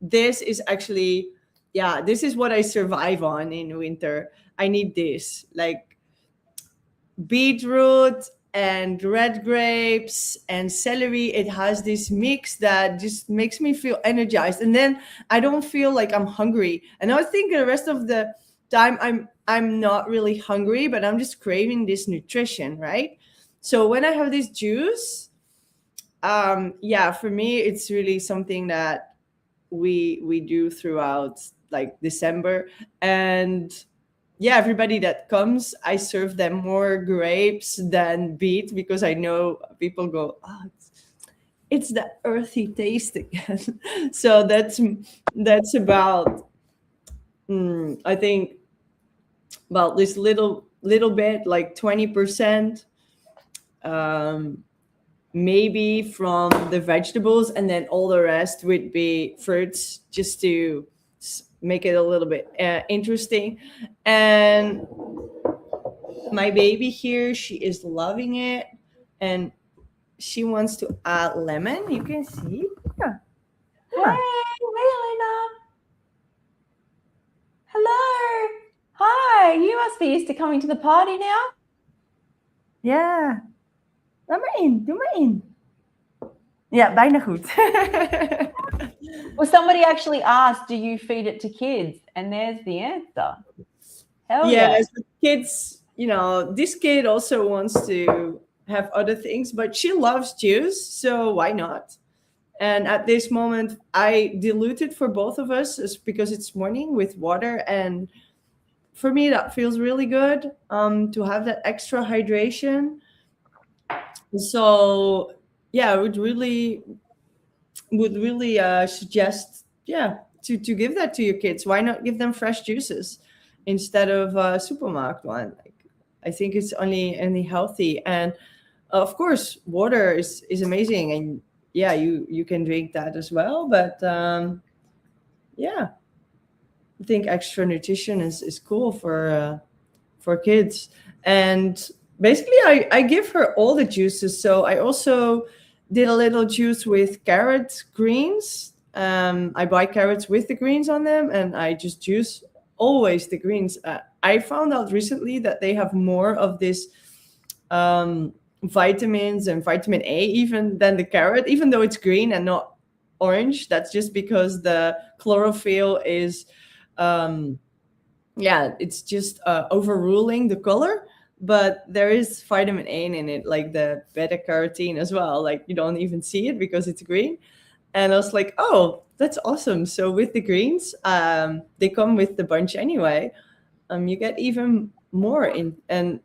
[SPEAKER 6] this is actually, this is what I survive on in winter. I need this, like beetroot, and red grapes and celery. It has this mix that just makes me feel energized, and then I don't feel like I'm hungry. And I think the rest of the time I'm not really hungry, but I'm just craving this nutrition, right? So when I have this juice, yeah, for me it's really something that we do throughout like December. And yeah, everybody that comes, I serve them more grapes than beet, because I know people go, oh, it's the earthy taste again. So that's about I think about this little bit, like 20%, maybe from the vegetables, and then all the rest would be fruits, just to make it a little bit interesting. And my baby here, she is loving it, and she wants to add lemon. You can see. Yeah.
[SPEAKER 1] Hey, Lilla. Hello. Hi. You must be used to coming to the party now.
[SPEAKER 6] Ja. Laat maar in. Doe maar in. Ja, bijna goed.
[SPEAKER 1] Well, somebody actually asked, do you feed it to kids? And there's the answer. Hell yeah.
[SPEAKER 6] Yes, the kids, this kid also wants to have other things, but she loves juice, so why not? And at this moment, I dilute it for both of us, because it's morning, with water. And for me, that feels really good, to have that extra hydration. So yeah, I would really suggest, to give that to your kids. Why not give them fresh juices instead of supermarket one? Like, I think it's only healthy. And of course, water is amazing, and yeah, you can drink that as well. But yeah, I think extra nutrition is cool for kids. And basically, I give her all the juices. So I also did a little juice with carrot greens. I buy carrots with the greens on them, and I just juice always the greens. I found out recently that they have more of this vitamins and vitamin A even than the carrot, even though it's green and not orange. That's just because the chlorophyll is, it's just overruling the color. But there is vitamin A in it, like the beta carotene as well. Like, you don't even see it because it's green. And I was like, oh, that's awesome. So with the greens, they come with the bunch anyway. You get even more in. And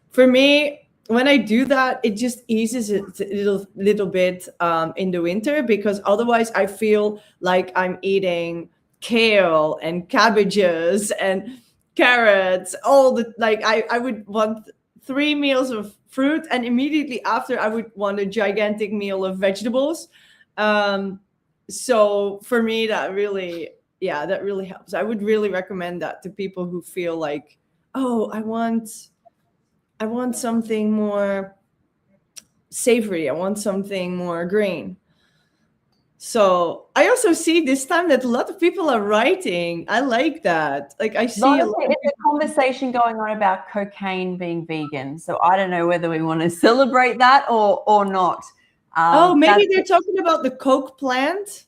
[SPEAKER 6] for me, when I do that, it just eases it a little bit in the winter, because otherwise I feel like I'm eating kale and cabbages and carrots, all the, like, I would want 3 meals of fruit, and immediately after I would want a gigantic meal of vegetables. So for me, that really helps. I would really recommend that to people who feel like, oh, I want something more savory, I want something more green. So I also see this time that a lot of people are writing. I like that. Like, I see
[SPEAKER 1] Honestly, it's a conversation going on about cocaine being vegan. So I don't know whether we want to celebrate that or not.
[SPEAKER 6] Maybe they're talking about the coke plant.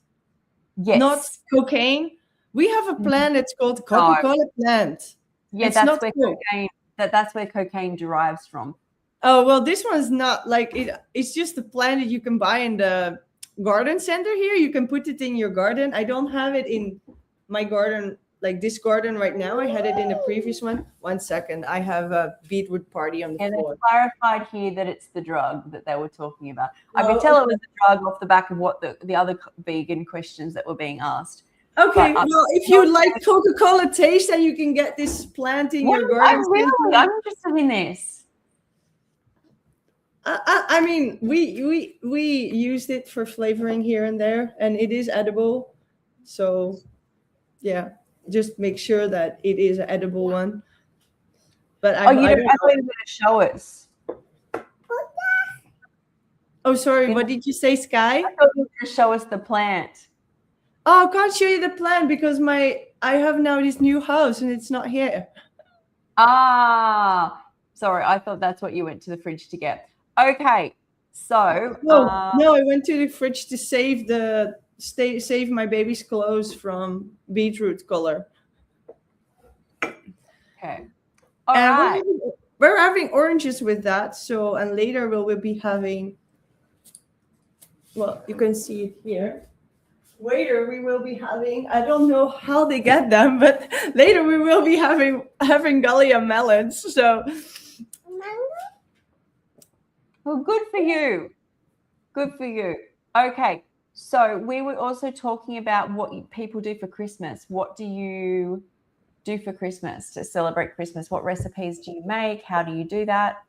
[SPEAKER 1] Yes.
[SPEAKER 6] Not cocaine. We have a plant that's called Coca-Cola plant.
[SPEAKER 1] Yeah,
[SPEAKER 6] it's
[SPEAKER 1] that's where cocaine. That's where cocaine derives from.
[SPEAKER 6] Oh, well, this one's not like it. It's just a plant that you can buy in the garden center here. You can put it in your garden. I don't have it in my garden, like this garden right now. I had it in the previous one. 1 second. I have a beetroot party on the floor.
[SPEAKER 1] They clarified here that it's the drug that they were talking about. I could tell it was the drug off the back of what the other vegan questions that were being asked.
[SPEAKER 6] Okay, well, if you like Coca-Cola taste, then you can get this plant in your garden.
[SPEAKER 1] I'm interested in this.
[SPEAKER 6] I mean, we used it for flavoring here and there, and it is edible. So, yeah, just make sure that it is an edible one. But I thought you were going
[SPEAKER 1] to show us.
[SPEAKER 6] Oh, sorry. What did you say, Sky?
[SPEAKER 1] I thought you were going to show us the plant.
[SPEAKER 6] Oh, I can't show you the plant because I have now this new house and it's not here.
[SPEAKER 1] Ah, sorry. I thought that's what you went to the fridge to get. Okay, so
[SPEAKER 6] No, I went to the fridge to save my baby's clothes from beetroot color.
[SPEAKER 1] okay, all
[SPEAKER 6] And
[SPEAKER 1] right.
[SPEAKER 6] we're having oranges with that. So, and later we'll be having, well, you can see it here. Later we will be having, I don't know how they get them, but later we will be having Gallia melons. So,
[SPEAKER 1] Well, good for you. Good for you. Okay, so we were also talking about what people do for Christmas. What do you do for Christmas to celebrate Christmas? What recipes do you make? How do you do that?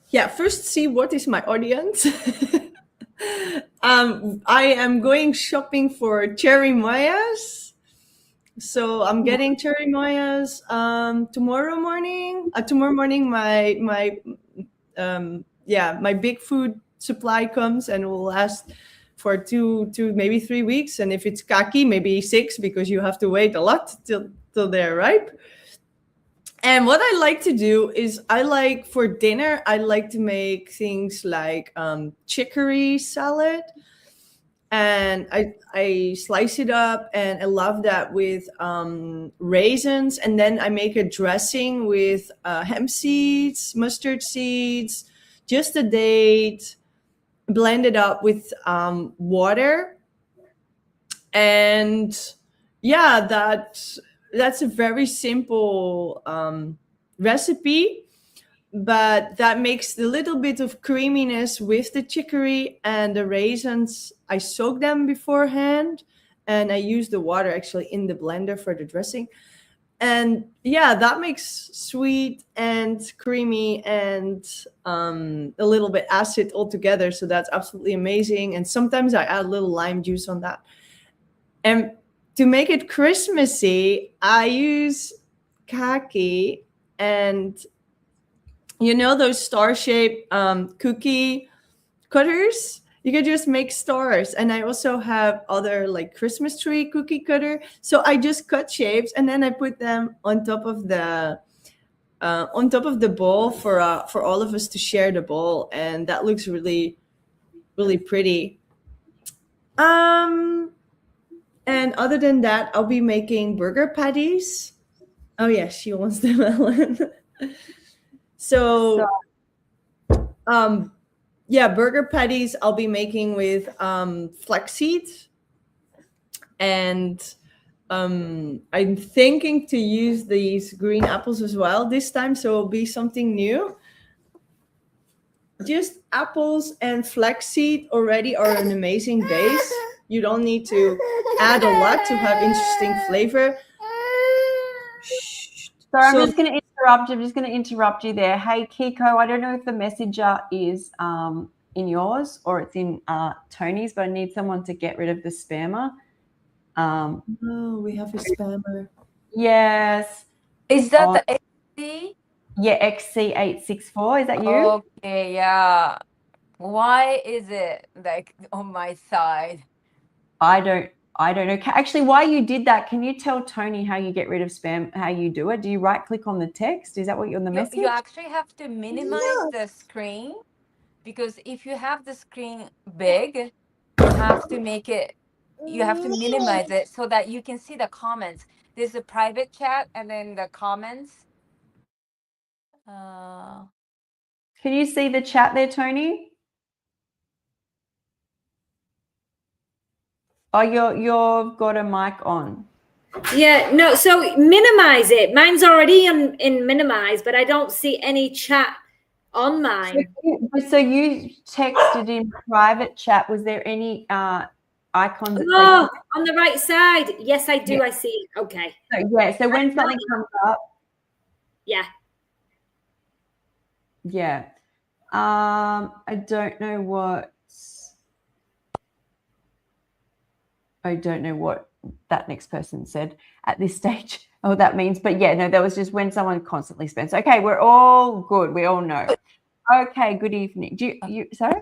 [SPEAKER 6] Yeah, first see what is my audience. I am going shopping for cherry mayas. So I'm getting cherry mayas tomorrow morning. Tomorrow morning my big food supply comes and will last for two maybe 3 weeks. And if it's kaki, maybe 6, because you have to wait a lot till they're ripe. And what I like to do is for dinner, I like to make things like chicory salad. And I slice it up, and I love that with raisins. And then I make a dressing with hemp seeds, mustard seeds, just a date, blend it up with water. And yeah, that's a very simple recipe, but that makes a little bit of creaminess with the chicory and the raisins. I soak them beforehand, and I use the water actually in the blender for the dressing. And yeah, that makes sweet and creamy and a little bit acid all together. So that's absolutely amazing. And sometimes I add a little lime juice on that. And to make it Christmassy, I use kaki and those star-shaped cookie cutters. You can just make stars. And I also have other like Christmas tree cookie cutter. So I just cut shapes, and then I put them on top of the bowl for all of us to share the bowl, and that looks really, really pretty. And other than that, I'll be making burger patties. Oh yeah, she wants the melon. So, burger patties I'll be making with flaxseed. And I'm thinking to use these green apples as well this time, so it'll be something new. Just apples and flaxseed already are an amazing base. You don't need to add a lot to have interesting flavor.
[SPEAKER 1] Sorry, I'm just going to interrupt you there. Hey, Kiko, I don't know if the messenger is in yours or it's in Toni's, but I need someone to get rid of the spammer.
[SPEAKER 6] Oh, we have a spammer.
[SPEAKER 1] Yes.
[SPEAKER 2] Is that the XC?
[SPEAKER 1] Yeah, XC864. Is that you?
[SPEAKER 2] Okay, yeah. Why is it like on my side?
[SPEAKER 1] I don't know. Actually, why you did that, can you tell Toni how you get rid of spam, how you do it? Do you right click on the text? Is that what you're on the message?
[SPEAKER 2] You actually have to minimize the screen, because if you have the screen big, you have to minimize it so that you can see the comments. There's a private chat and then the comments.
[SPEAKER 1] Can you see the chat there, Toni? Oh, you've got a mic on.
[SPEAKER 3] Yeah, no, so minimize it. Mine's already in minimize, but I don't see any chat on mine.
[SPEAKER 1] So you texted in private chat. Was there any icons?
[SPEAKER 3] Oh, on the right side. Yes, I do.
[SPEAKER 1] Yeah.
[SPEAKER 3] I see it. Okay.
[SPEAKER 1] So when something comes up.
[SPEAKER 3] Yeah.
[SPEAKER 1] Yeah. I don't know what that next person said at this stage. Oh, that means, but yeah, no, that was just when someone constantly spends. Okay, we're all good. We all know. Okay, good evening. Sorry?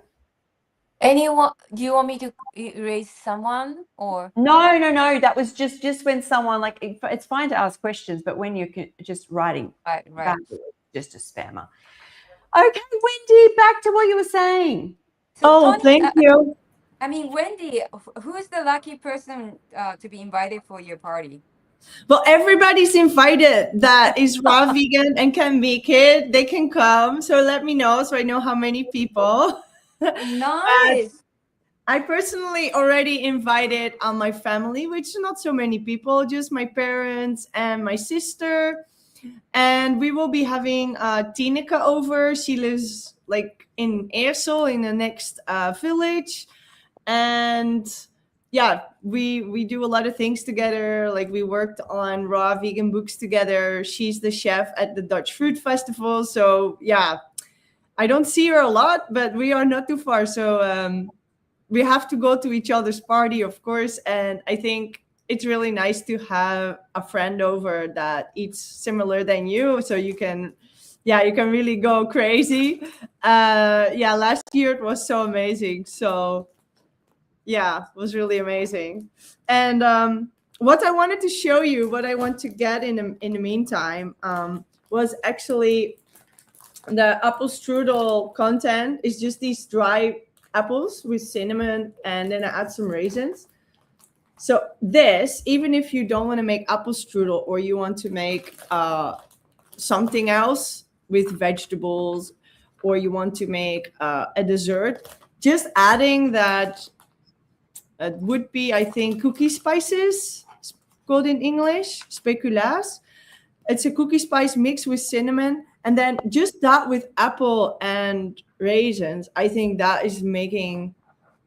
[SPEAKER 2] Anyone? Do you want me to erase someone or?
[SPEAKER 1] No. That was just when someone like it's fine to ask questions, but when you're just writing
[SPEAKER 2] Right.
[SPEAKER 1] back, just a spammer. Okay, Wendy, back to what you were saying.
[SPEAKER 2] So
[SPEAKER 6] Oh,
[SPEAKER 2] Toni,
[SPEAKER 6] thank you.
[SPEAKER 2] I mean, Wendy, who is the lucky person to be invited for your party?
[SPEAKER 6] Well, everybody's invited that is raw vegan and can make it. They can come. So let me know so I know how many people.
[SPEAKER 2] Nice.
[SPEAKER 6] I personally already invited my family, which is not so many people, just my parents and my sister. And we will be having Tineke over. She lives like in Eersel in the next village. And yeah, we do a lot of things together. Like we worked on raw vegan books together. She's the chef at the Dutch Fruit Festival. So yeah, I don't see her a lot, but we are not too far. So we have to go to each other's party, of course. And I think it's really nice to have a friend over that eats similar than you. So you can really go crazy. Last year it was so amazing. So yeah, it was really amazing. And what I wanted to show you, what I want to get in the meantime, was actually the apple strudel content is just these dry apples with cinnamon, and then I add some raisins. So this, even if you don't want to make apple strudel or you want to make something else with vegetables, or you want to make a dessert, just adding that would be, I think, cookie spices, called in English, speculaas. It's a cookie spice mixed with cinnamon. And then just that with apple and raisins, I think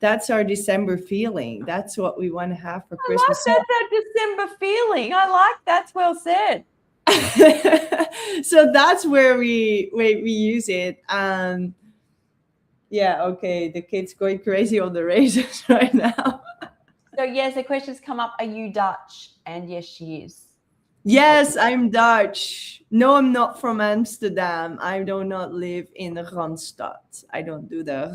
[SPEAKER 6] that's our December feeling. That's what we want to have for Christmas.
[SPEAKER 1] I like that December feeling. I like that's well said.
[SPEAKER 6] So that's where we use it. Yeah, okay, the kid's going crazy on the raisins right now.
[SPEAKER 1] So yes, the questions come up. Are you Dutch? And yes, she is.
[SPEAKER 6] Yes, I'm Dutch. No, I'm not from Amsterdam. I do not live in the Randstad. I don't do the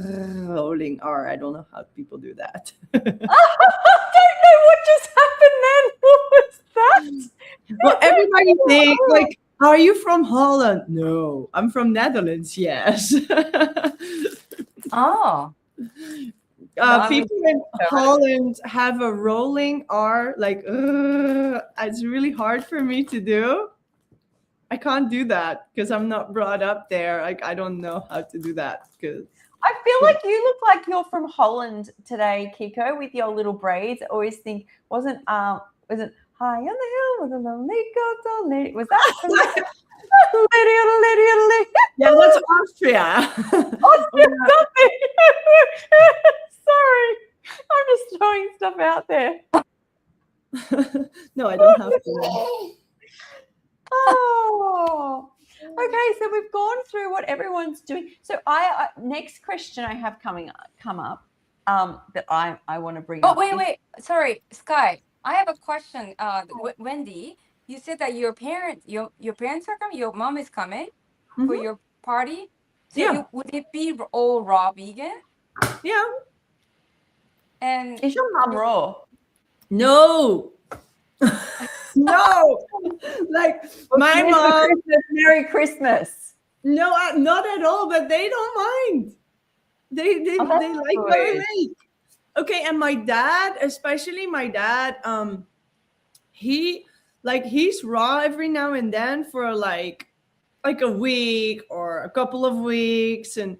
[SPEAKER 6] rolling R. I don't know how people do that.
[SPEAKER 1] I don't know what just happened then. What was that?
[SPEAKER 6] Well, everybody thinks like, are you from Holland? No, I'm from Netherlands. Yes.
[SPEAKER 2] Oh.
[SPEAKER 6] People in Holland have a rolling R. Like, it's really hard for me to do. I can't do that because I'm not brought up there. Like, I don't know how to do that. Because
[SPEAKER 1] I feel like you look like you're from Holland today, Kiko, with your little braids. I always think, was it high on the hill with a lonely goat, lady? Was that from lady?
[SPEAKER 6] yeah, that's Austria.
[SPEAKER 1] Austria, something. Sorry, I'm just throwing stuff out there.
[SPEAKER 6] No, I don't have to.
[SPEAKER 1] Oh, okay. So we've gone through what everyone's doing. So I next question I have come up that I want to bring up.
[SPEAKER 2] Oh, wait. Sorry, Sky. I have a question. Wendy, you said that your parents are coming. Your mom is coming for your party. So
[SPEAKER 6] Yeah.
[SPEAKER 2] would it be all raw vegan?
[SPEAKER 6] Yeah.
[SPEAKER 2] And
[SPEAKER 1] Is your mum raw?
[SPEAKER 6] No. No. Like my mom.
[SPEAKER 1] Merry Christmas.
[SPEAKER 6] No, not at all. But they don't mind. They like what I make. Okay, and my dad, especially my dad, he's raw every now and then for like a week or a couple of weeks, and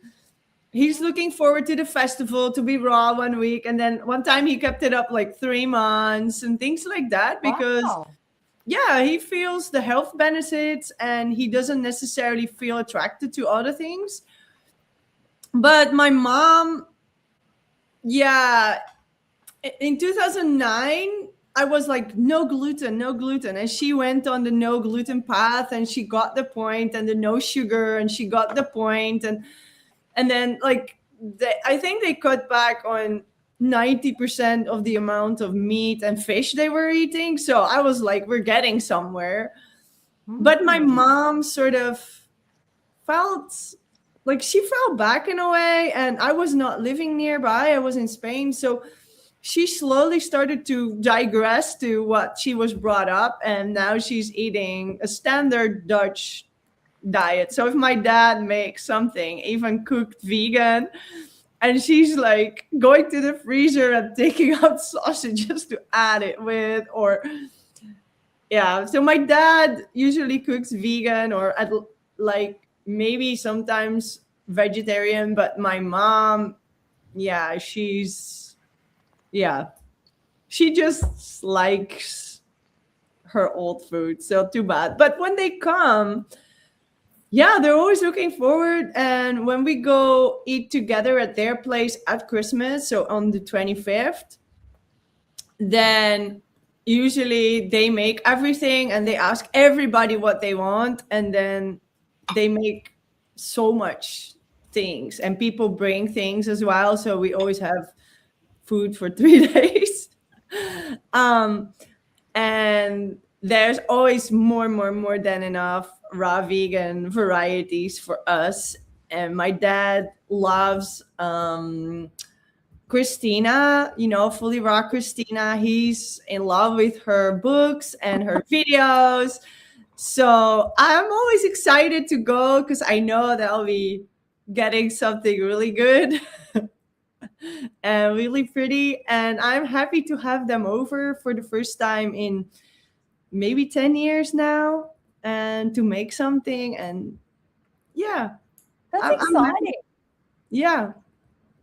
[SPEAKER 6] he's looking forward to the festival to be raw 1 week, and then one time he kept it up like 3 months and things like that because yeah, he feels the health benefits and he doesn't necessarily feel attracted to other things. But my mom, yeah, in 2009 I was like no gluten, and she went on the no gluten path and she got the point, and the no sugar, and she got the point, and then like I think they cut back on 90% of the amount of meat and fish they were eating. So I was like, we're getting somewhere. But my mom sort of felt like she fell back in a way, and I was not living nearby. I was in Spain, so she slowly started to digress to what she was brought up, and now she's eating a standard Dutch diet. So if my dad makes something, even cooked vegan, and she's like going to the freezer and taking out sausages to add it with, or yeah. So my dad usually cooks vegan or like maybe sometimes vegetarian, but my mom, yeah, yeah, she just likes her old food. So too bad. But when they come, yeah, they're always looking forward. And when we go eat together at their place at Christmas, so on the 25th, then usually they make everything and they ask everybody what they want. And then they make so much things, and people bring things as well. So we always have food for 3 days. um, and there's always more than enough raw vegan varieties for us. And my dad loves Christina, fully raw Christina. He's in love with her books and her videos. So I'm always excited to go because I know that I'll be getting something really good and really pretty. And I'm happy to have them over for the first time in maybe 10 years now, and to make something. And yeah,
[SPEAKER 1] That's
[SPEAKER 6] I'm happy.
[SPEAKER 1] exciting.
[SPEAKER 6] Yeah.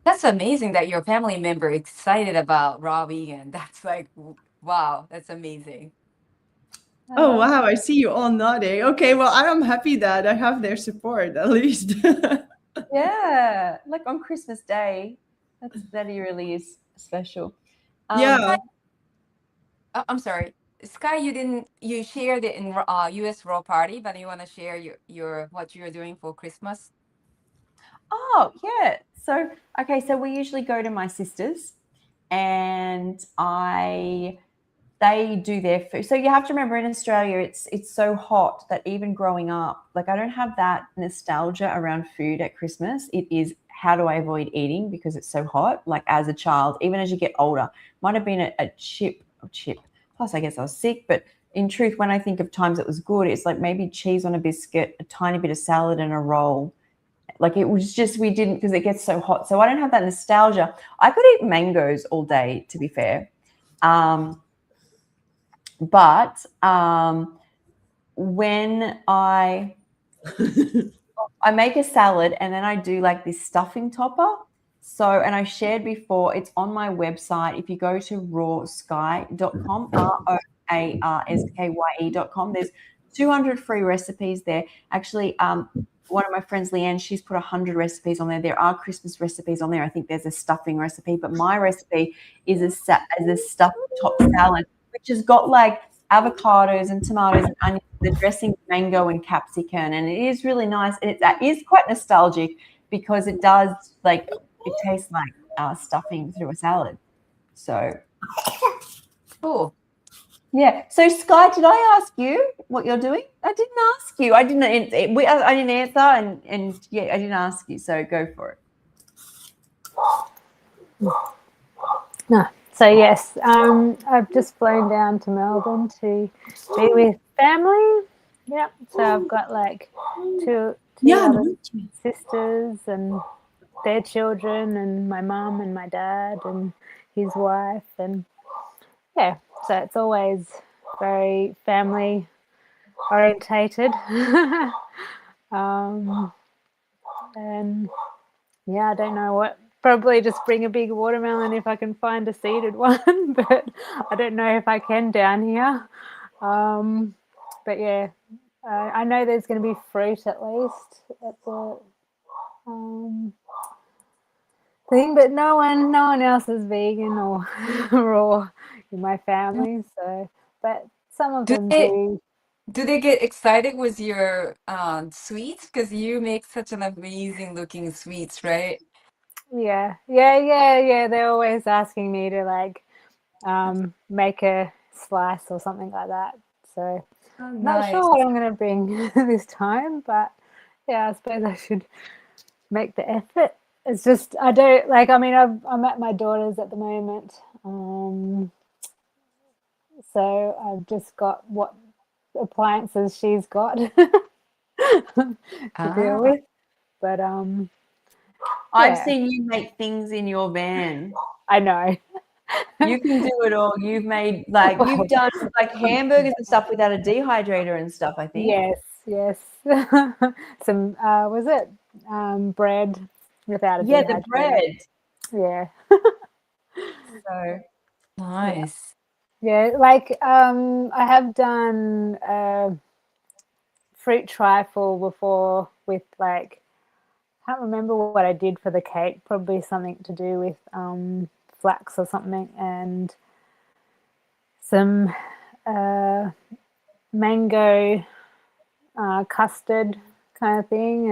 [SPEAKER 2] That's amazing that your family member excited about raw vegan. That's like, wow, that's amazing.
[SPEAKER 6] Oh, wow. I see you all nodding. Okay. Well, I'm happy that I have their support at least.
[SPEAKER 1] Yeah, like on Christmas Day, that really is special.
[SPEAKER 6] Yeah.
[SPEAKER 2] I'm sorry, Sky. You shared it in U.S. Raw Party, but you want to share your what you're doing for Christmas?
[SPEAKER 1] Oh, yeah. So, okay, so we usually go to my sisters, and they do their food. So you have to remember, in Australia, it's so hot that even growing up, like I don't have that nostalgia around food at Christmas. It is, how do I avoid eating because it's so hot? Like as a child, even as you get older, might have been a chip. Plus, I guess I was sick, but in truth, when I think of times it was good, it's like maybe cheese on a biscuit, a tiny bit of salad, and a roll. Like it was just, we didn't, because it gets so hot. So I don't have that nostalgia. I could eat mangoes all day, to be fair. But when I make a salad, and then I do like this stuffing topper. So, and I shared before, it's on my website. If you go to rawskye.com, ROARSKYE.com, there's 200 free recipes there. Actually, one of my friends, Leanne, she's put 100 recipes on there. There are Christmas recipes on there. I think there's a stuffing recipe, but my recipe is a stuffed top salad, which has got like avocados and tomatoes and onions. The dressing, mango and capsicum, and it is really nice. And it is quite nostalgic because it does, like, it tastes like stuffing through a salad. So,
[SPEAKER 2] Cool.
[SPEAKER 1] yeah. So, Sky, did I ask you what you're doing? I didn't ask you. I didn't answer, and yeah, I didn't ask you. So, go for it.
[SPEAKER 4] No. So yes, I've just flown down to Melbourne to be with family. Yep. So I've got like two other sisters and their children, and my mum and my dad and his wife, and yeah. So it's always very family orientated. And yeah, I don't know what. Probably just bring a big watermelon if I can find a seeded one, but I don't know if I can down here. But yeah, I know there's going to be fruit at least at the thing, but no one else is vegan or raw in my family. So, but some of them do.
[SPEAKER 2] Do they get excited with your sweets? Because you make such an amazing looking sweets, right?
[SPEAKER 4] Yeah. They're always asking me to like make a slice or something like that. So not
[SPEAKER 2] Nice.
[SPEAKER 4] sure what I'm going to bring this time, but yeah, I suppose I should make the effort. It's just I don't like. I mean, I'm at my daughter's at the moment, so I've just got what appliances she's got to deal with. But
[SPEAKER 1] I've
[SPEAKER 4] yeah.
[SPEAKER 1] seen you make things in your van.
[SPEAKER 4] I know.
[SPEAKER 1] You can do it all. You've made like you've done like hamburgers and stuff without a dehydrator and stuff, I think.
[SPEAKER 4] Yes. Some was it bread without a
[SPEAKER 1] Yeah,
[SPEAKER 4] dehydrator.
[SPEAKER 1] the bread.
[SPEAKER 4] Yeah.
[SPEAKER 1] So
[SPEAKER 2] Nice.
[SPEAKER 4] Yeah, like I have done fruit trifle before with like I can't remember what I did for the cake. Probably something to do with flax or something, and some mango custard kind of thing,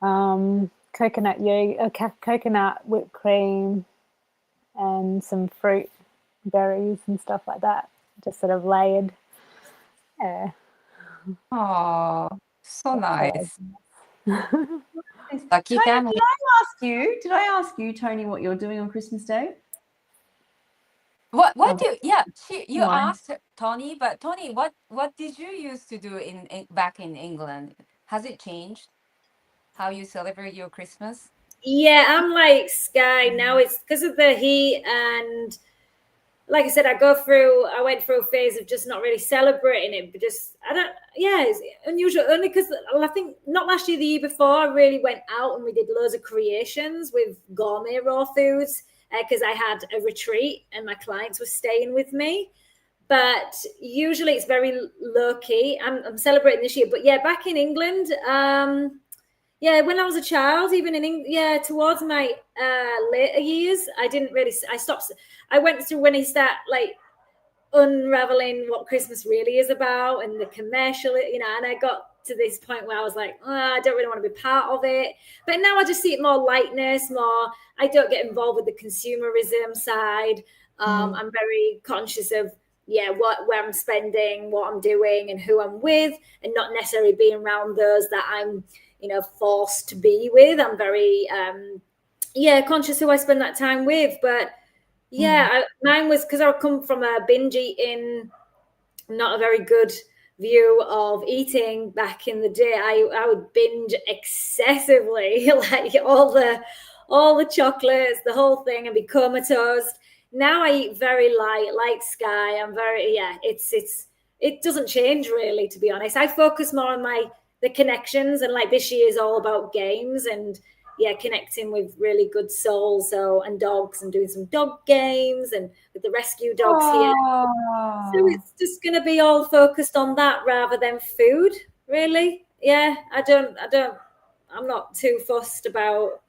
[SPEAKER 4] and coconut yogurt, coconut whipped cream, and some fruit berries and stuff like that. Just sort of layered.
[SPEAKER 2] Oh, so nice.
[SPEAKER 1] Tony,
[SPEAKER 2] Lucky family.
[SPEAKER 1] did I ask you, Toni, what you're doing on Christmas Day?
[SPEAKER 2] What do you
[SPEAKER 1] Why?
[SPEAKER 2] asked Toni, but Toni, what did you used to do in back in England? Has it changed how you celebrate your Christmas?
[SPEAKER 3] Yeah, I'm like Sky now. It's because of the heat, and like I said, I went through a phase of just not really celebrating it, but just it's unusual only because I think not last year, the year before, I really went out and we did loads of creations with gourmet raw foods because I had a retreat and my clients were staying with me. But usually it's very low key. I'm celebrating this year, but yeah, back in England, when I was a child, even towards my later years, I went through when he started like unraveling what Christmas really is about and the commercial, and I got to this point where I was like, I don't really want to be part of it. But now I just see it more lightness, I don't get involved with the consumerism side. I'm very conscious of where I'm spending, what I'm doing and who I'm with, and not necessarily being around those that I'm forced to be with. I'm very conscious who I spend that time with. But mine was because I come from a binge eating, not a very good view of eating back in the day. I would binge excessively, like all the chocolates, the whole thing, and be comatose. Now I eat very light, like Sky. I'm very it doesn't change really, to be honest. I focus more on the connections, and like this year is all about games and connecting with really good souls and dogs, and doing some dog games and with the rescue dogs here. So it's just going to be all focused on that rather than food, really. Yeah, I'm not too fussed about.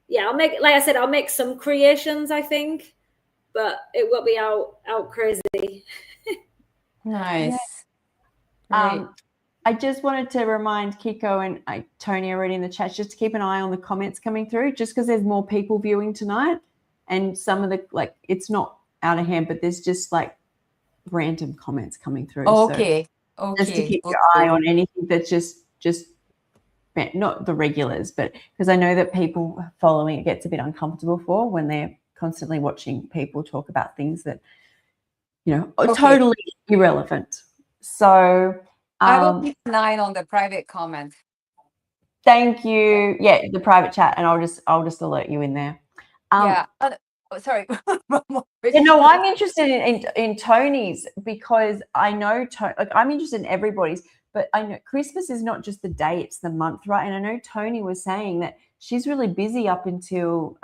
[SPEAKER 3] Yeah, I'll make some creations, I think, but it won't be out crazy.
[SPEAKER 2] Nice. Great.
[SPEAKER 1] I just wanted to remind Kiko and Toni already in the chat just to keep an eye on the comments coming through, just because there's more people viewing tonight, and some of the it's not out of hand, but there's just like random comments coming through.
[SPEAKER 2] Okay.
[SPEAKER 1] So just to keep your eye on anything that's just not the regulars, but because I know that people following it gets a bit uncomfortable for when they're constantly watching people talk about things that are totally irrelevant. So
[SPEAKER 2] I will keep an eye on the private comments.
[SPEAKER 1] Thank you. Yeah, the private chat, and I'll just alert you in there.
[SPEAKER 2] Sorry.
[SPEAKER 1] I'm interested in Toni's, because I know I'm interested in everybody's, but I know Christmas is not just the day, it's the month, right? And I know Toni was saying that she's really busy up until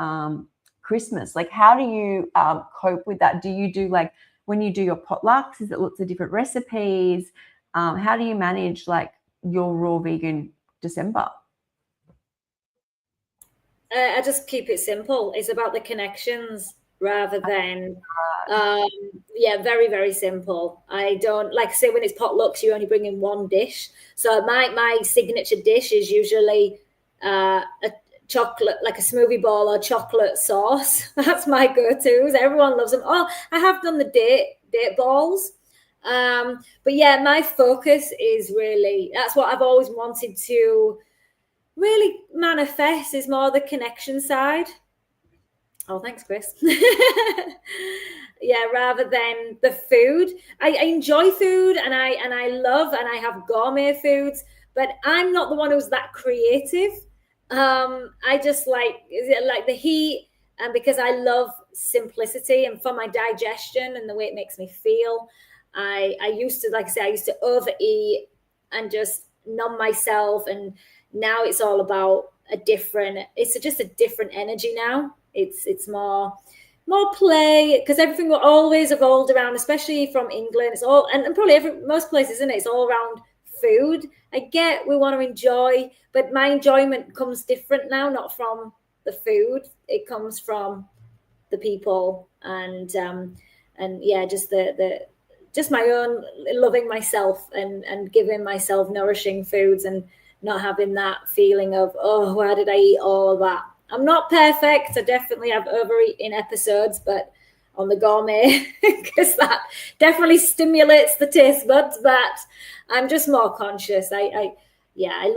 [SPEAKER 1] Christmas. Like, how do you cope with that? Do you do like when you do your potlucks, is it lots of different recipes? How do you manage like your raw vegan December?
[SPEAKER 3] I just keep it simple. It's about the connections rather than, very, very simple. I don't, like I say, when it's potlucks, you only bring in one dish. So my signature dish is usually a chocolate, like a smoothie bowl or chocolate sauce. That's my go-tos. Everyone loves them. Oh, I have done the date balls. But yeah, my focus is really, that's what I've always wanted to really manifests is more the connection side. Oh, thanks, Chris. Yeah, rather than the food. I enjoy food and I love and I have gourmet foods, but I'm not the one who's that creative. I just like the heat, and because I love simplicity and for my digestion and the way it makes me feel. I used to, like I say, I used to overeat and just numb myself, and now it's all about it's just a different energy now. It's more play, because everything will always evolved around, especially from England. It's all, and probably most places, isn't it? It's all around food. I get we want to enjoy, but my enjoyment comes different now, not from the food. It comes from the people, and yeah, just the just my own loving myself and giving myself nourishing foods, and not having that feeling of, oh, why did I eat all of that? I'm not perfect. I definitely have overeating episodes, but on the gourmet, because that definitely stimulates the taste buds. But I'm just more conscious. I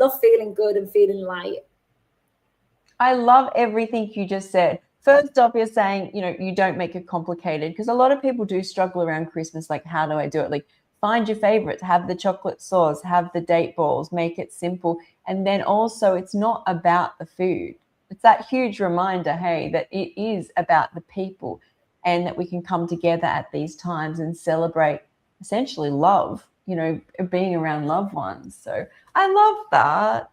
[SPEAKER 3] love feeling good and feeling light.
[SPEAKER 1] I love everything you just said. First off, you're saying, you don't make it complicated, because a lot of people do struggle around Christmas. Like, how do I do it? Like, find your favorites, have the chocolate sauce, have the date balls, make it simple. And then also, it's not about the food. It's that huge reminder, hey, that it is about the people, and that we can come together at these times and celebrate essentially love, being around loved ones. So I love that.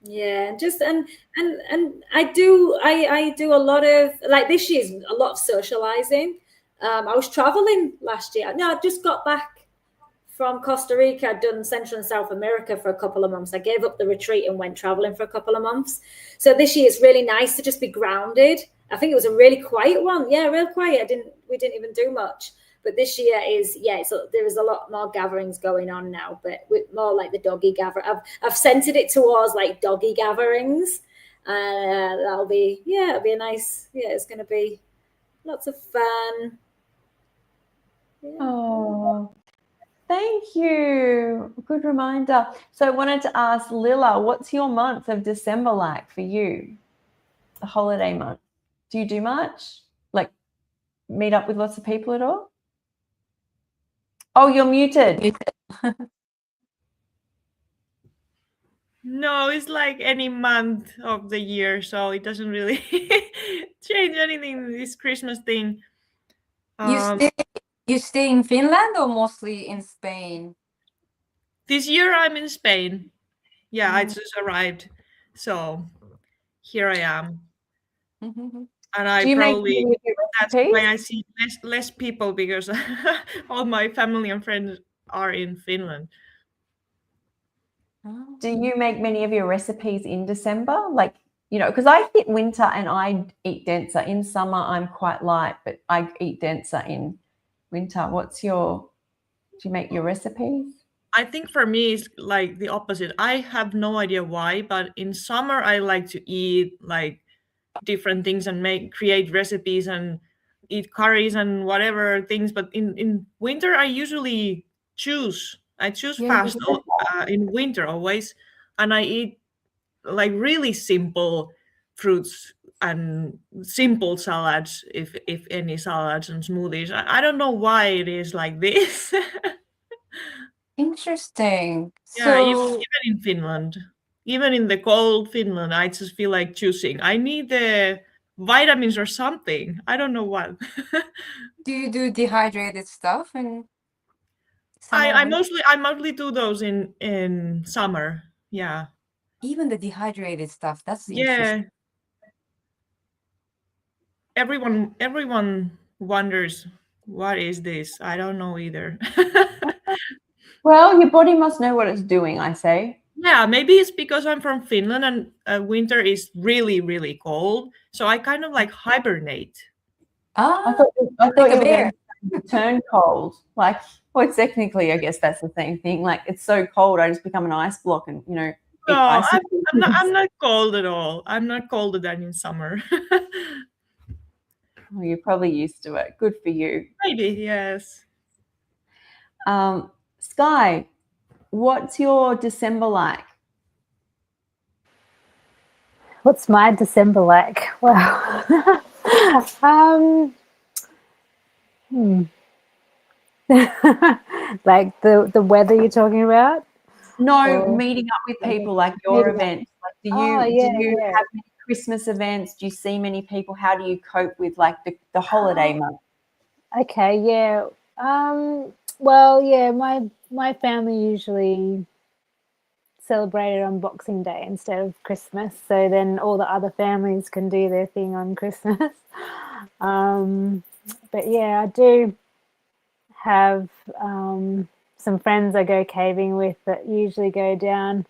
[SPEAKER 3] Yeah, just and I do a lot of, like, this year's a lot of socializing. I was traveling last year. No, I just got back from Costa Rica. I'd done Central and South America for a couple of months. I gave up the retreat and went traveling for a couple of months. So this year it's really nice to just be grounded. I think it was a really quiet one. Yeah, real quiet. We didn't even do much. But this year is, so there is a lot more gatherings going on now, but with more like the doggy gather. I've centered it towards like doggy gatherings. It'll be a nice, it's going to be lots of fun. Yeah.
[SPEAKER 1] Oh, thank you. Good reminder. So I wanted to ask Lilla, what's your month of December like for you? The holiday month. Do you do much? Like, meet up with lots of people at all? Oh, you're muted.
[SPEAKER 5] No, it's like any month of the year, so it doesn't really change anything, this Christmas thing.
[SPEAKER 2] You stay in Finland or mostly in Spain?
[SPEAKER 5] This year I'm in Spain. Yeah, I just arrived, so here I am.
[SPEAKER 2] Mm-hmm.
[SPEAKER 5] And I
[SPEAKER 1] Do you make
[SPEAKER 5] probably,
[SPEAKER 1] any of your
[SPEAKER 5] that's
[SPEAKER 1] recipes?
[SPEAKER 5] why I see less people, because all my family and friends are in Finland.
[SPEAKER 1] Do you make many of your recipes in December? Like, because I hit winter and I eat denser. In summer, I'm quite light, but I eat denser in winter. Do you make your recipes?
[SPEAKER 5] I think for me it's like the opposite. I have no idea why, but in summer I like to eat like different things and create recipes and eat curries and whatever things. But in winter I usually choose. I choose fast in winter always, and I eat like really simple fruits and simple salads, if any, salads and smoothies. I don't know why it is like this.
[SPEAKER 2] Interesting.
[SPEAKER 5] Yeah,
[SPEAKER 2] So
[SPEAKER 5] even in Finland, even in the cold Finland, I just feel like choosing. I need the vitamins or something. I don't know what.
[SPEAKER 2] do you do dehydrated stuff in summer?
[SPEAKER 5] I mostly do those in summer. Yeah.
[SPEAKER 2] Even the dehydrated stuff. That's
[SPEAKER 5] Yeah.
[SPEAKER 2] interesting.
[SPEAKER 5] Everyone wonders what is this. I don't know either.
[SPEAKER 1] Well, your body must know what it's doing, I say.
[SPEAKER 5] Yeah, maybe it's because I'm from Finland and winter is really, really cold. So I kind of like hibernate.
[SPEAKER 1] I thought you
[SPEAKER 2] like
[SPEAKER 1] were
[SPEAKER 2] a
[SPEAKER 1] going
[SPEAKER 2] bear.
[SPEAKER 1] to turn cold. Like, well, technically, I guess that's the same thing. Like, it's so cold, I just become an ice block and, eat
[SPEAKER 5] No,
[SPEAKER 1] ice.
[SPEAKER 5] I'm not cold at all. I'm not colder than in summer.
[SPEAKER 1] Oh, you're probably used to it. Good for you.
[SPEAKER 5] Maybe, yes.
[SPEAKER 1] Sky, what's your December like?
[SPEAKER 4] What's my December like? Wow. Hmm. Like the weather you're talking about?
[SPEAKER 1] No,
[SPEAKER 4] Or
[SPEAKER 1] meeting up with people like
[SPEAKER 4] meeting
[SPEAKER 1] your
[SPEAKER 4] up.
[SPEAKER 1] events. Like, do
[SPEAKER 4] Oh,
[SPEAKER 1] you
[SPEAKER 4] yeah.
[SPEAKER 1] have many Christmas events? Do you see many people? How do you cope with like the holiday month?
[SPEAKER 4] Okay, yeah. Well, yeah, my family usually celebrated on Boxing Day instead of Christmas, so then all the other families can do their thing on Christmas. But yeah, I do have some friends I go caving with that usually go down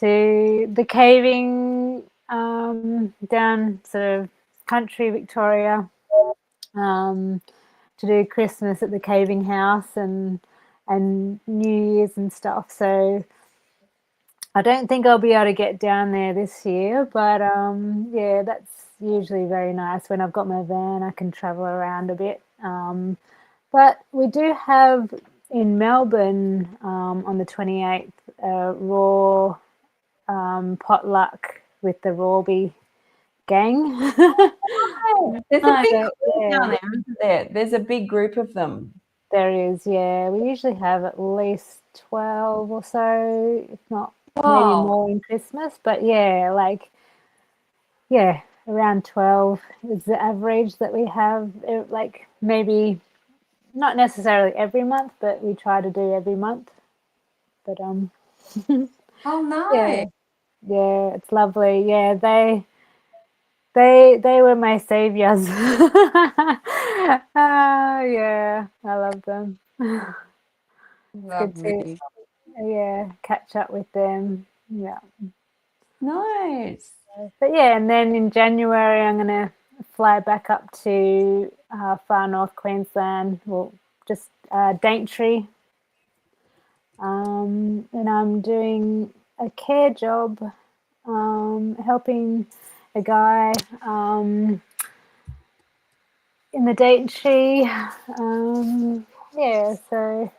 [SPEAKER 4] to the caving down sort of country Victoria to do Christmas at the caving house and New Year's and stuff. So I don't think I'll be able to get down there this year, but yeah, that's usually very nice. When I've got my van, I can travel around a bit. But we do have in Melbourne on the 28th raw potluck with the Rawby gang.
[SPEAKER 1] There's a big
[SPEAKER 4] So,
[SPEAKER 1] crew
[SPEAKER 4] yeah,
[SPEAKER 1] down there, isn't there? There's a big group of them.
[SPEAKER 4] there is, yeah. We usually have at least 12 or so, if not maybe
[SPEAKER 2] Wow.
[SPEAKER 4] more in Christmas. But yeah, like, yeah, around 12 is the average that we have. Like, maybe not necessarily every month, but we try to do every month. But
[SPEAKER 2] Oh,
[SPEAKER 4] yeah,
[SPEAKER 2] nice.
[SPEAKER 4] yeah, it's lovely. Yeah, they were my saviors. Yeah, I love them. It's good to
[SPEAKER 2] Lovely.
[SPEAKER 4] catch up with them. Yeah,
[SPEAKER 1] Nice.
[SPEAKER 4] but yeah, and then in January I'm gonna fly back up to far north Queensland, well, just Daintree, and I'm doing a care job, helping a guy in the Daintree. Yeah, so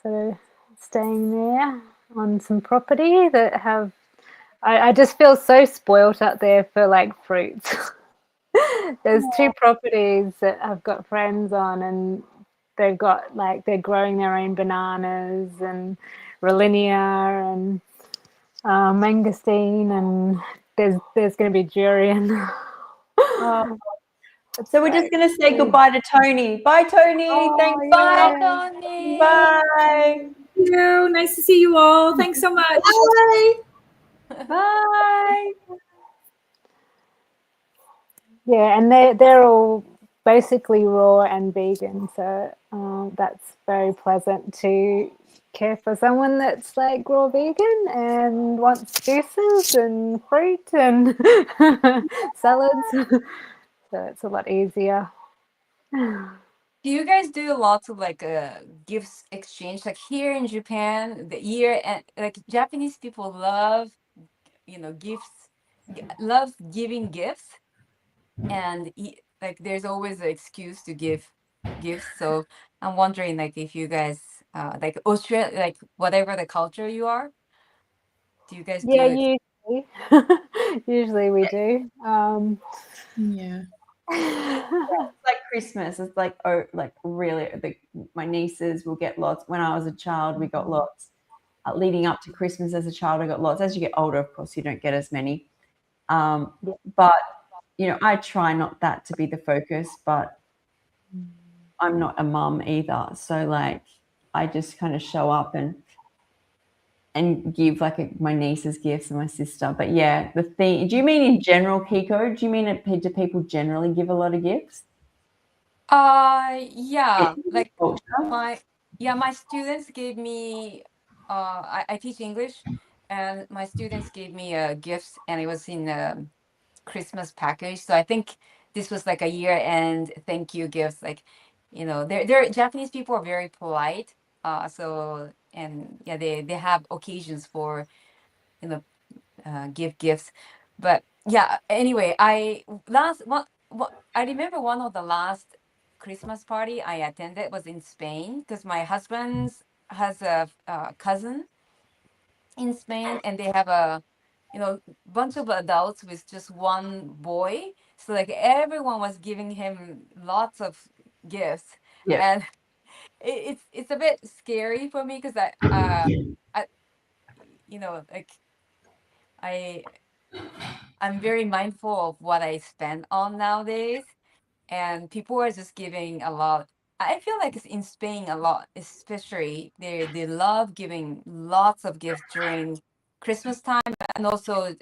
[SPEAKER 4] sort of staying there on some property that have. I just feel so spoilt up there for like fruits. There's two properties that I've got friends on, and they've got like they're growing their own bananas and Rollinia and mangosteen, and there's going to be durian.
[SPEAKER 1] Oh, so we're just going to say goodbye to Toni. Bye, Toni. Thanks for
[SPEAKER 2] Bye,
[SPEAKER 1] coming.
[SPEAKER 2] Toni.
[SPEAKER 1] Bye.
[SPEAKER 3] Thank you. Nice to see you all. Thanks so much.
[SPEAKER 1] Bye. Bye.
[SPEAKER 4] Yeah, and they're all basically raw and vegan, so that's very pleasant to care for someone that's like raw vegan and wants juices and fruit and salads. So it's a lot easier.
[SPEAKER 2] Do you guys do lots of like gifts exchange? Like here in Japan, the year and like Japanese people love, gifts, love giving gifts, and like there's always an excuse to give gifts. So I'm wondering like if you guys like Australia, like whatever the culture you are, do you guys do
[SPEAKER 4] Yeah,
[SPEAKER 2] it?
[SPEAKER 4] usually we do.
[SPEAKER 5] Yeah.
[SPEAKER 1] It's like Christmas. It's like, oh, like really, my nieces will get lots. When I was a child, we got lots. Leading up to Christmas as a child, I got lots. As you get older, of course, you don't get as many. But, I try not that to be the focus, but I'm not a mum either. So, like, I just kind of show up and give like my niece's gifts and my sister. But yeah, the thing. Do you mean in general, Kiko? Do you mean do people generally give a lot of gifts?
[SPEAKER 2] Yeah, like
[SPEAKER 1] Culture?
[SPEAKER 2] my students gave me I teach English, and my students gave me gifts, and it was in a Christmas package. So I think this was like a year-end thank you gifts. Like, they're Japanese people are very polite. So and yeah, they have occasions for you know give gifts. But yeah, anyway, I remember one of the last Christmas party I attended was in Spain, because my husband's has a cousin in Spain, and they have a bunch of adults with just one boy. So like everyone was giving him lots of gifts.
[SPEAKER 1] Yeah.
[SPEAKER 2] And it's a bit scary for me because I like I I'm very mindful of what I spend on nowadays, and people are just giving a lot. I feel like it's in Spain a lot, especially they love giving lots of gifts during Christmas time and also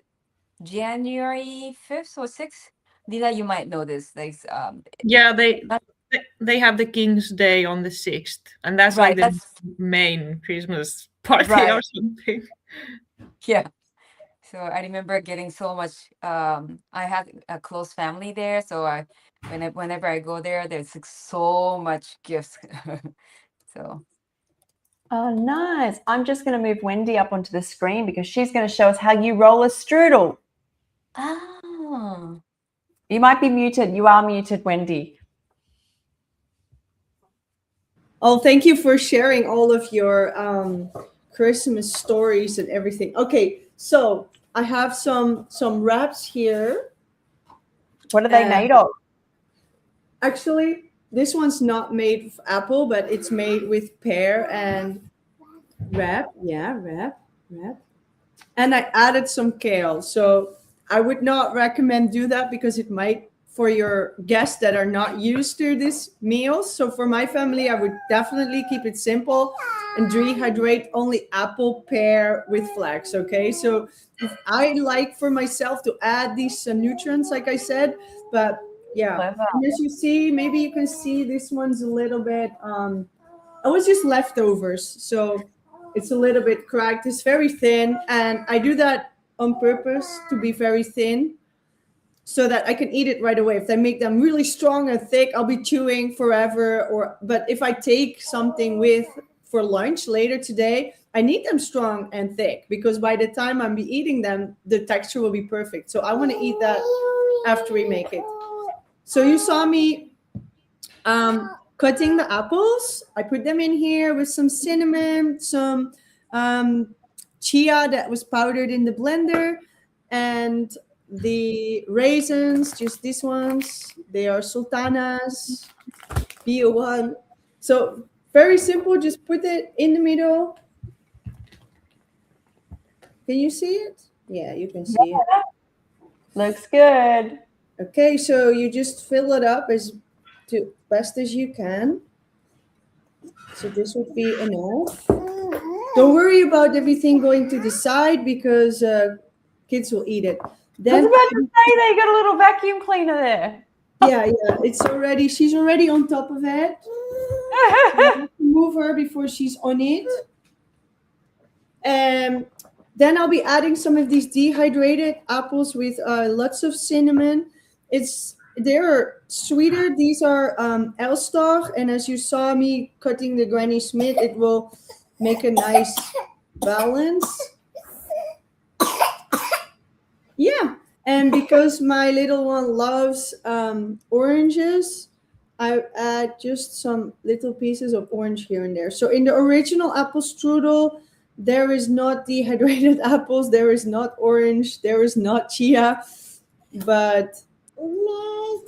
[SPEAKER 2] January 5th or 6th. Lila, you might know this. Like
[SPEAKER 5] Yeah, they have the King's Day on the 6th, and that's like
[SPEAKER 2] right,
[SPEAKER 5] the
[SPEAKER 2] that's
[SPEAKER 5] main Christmas party or
[SPEAKER 2] right.
[SPEAKER 5] something.
[SPEAKER 2] Yeah. So I remember getting so much. I had a close family there, so whenever I go there, there's like so much gifts. So
[SPEAKER 1] Oh, nice. I'm just going to move Wendy up onto the screen because she's going to show us how you roll a strudel.
[SPEAKER 2] ah,
[SPEAKER 1] You might be muted. You are muted, Wendy.
[SPEAKER 6] Oh, thank you for sharing all of your Christmas stories and everything. Okay, so I have some wraps here.
[SPEAKER 1] What are they made of?
[SPEAKER 6] Actually, this one's not made with apple, but it's made with pear and wrap. Yeah, wrap. And I added some kale. So I would not recommend do that because it might for your guests that are not used to this meal. So for my family, I would definitely keep it simple and dehydrate only apple, pear with flax. Okay, so I like for myself to add these nutrients, like I said, but yeah.
[SPEAKER 1] Clever.
[SPEAKER 6] And as you see, maybe you can see this one's a little bit. It was just leftovers, so it's a little bit cracked. It's very thin, and I do that on purpose to be very thin so that I can eat it right away. If I make them really strong and thick, I'll be chewing forever. But if I take something with for lunch later today, I need them strong and thick because by the time I'm be eating them, the texture will be perfect. So I want to eat that after we make it. So you saw me cutting the apples. I put them in here with some cinnamon, some chia that was powdered in the blender, and the raisins, just these ones. They are sultanas, bio1. So very simple, just put it in the middle. Can you see it? Yeah, you can see it.
[SPEAKER 1] Looks good.
[SPEAKER 6] Okay, so you just fill it up as to best as you can. So this would be enough. Don't worry about everything going to the side because kids will eat it.
[SPEAKER 1] I was
[SPEAKER 6] Then
[SPEAKER 1] about to say that you got a little vacuum cleaner there.
[SPEAKER 6] yeah, she's already on top of it. Move her before she's on it. Then I'll be adding some of these dehydrated apples with lots of cinnamon. They're sweeter. These are Elstar, and as you saw me cutting the Granny Smith, it will make a nice balance. Yeah, and because my little one loves oranges, I add just some little pieces of orange here and there. So in the original apple strudel, there is not dehydrated apples, there is not orange, there is not chia, but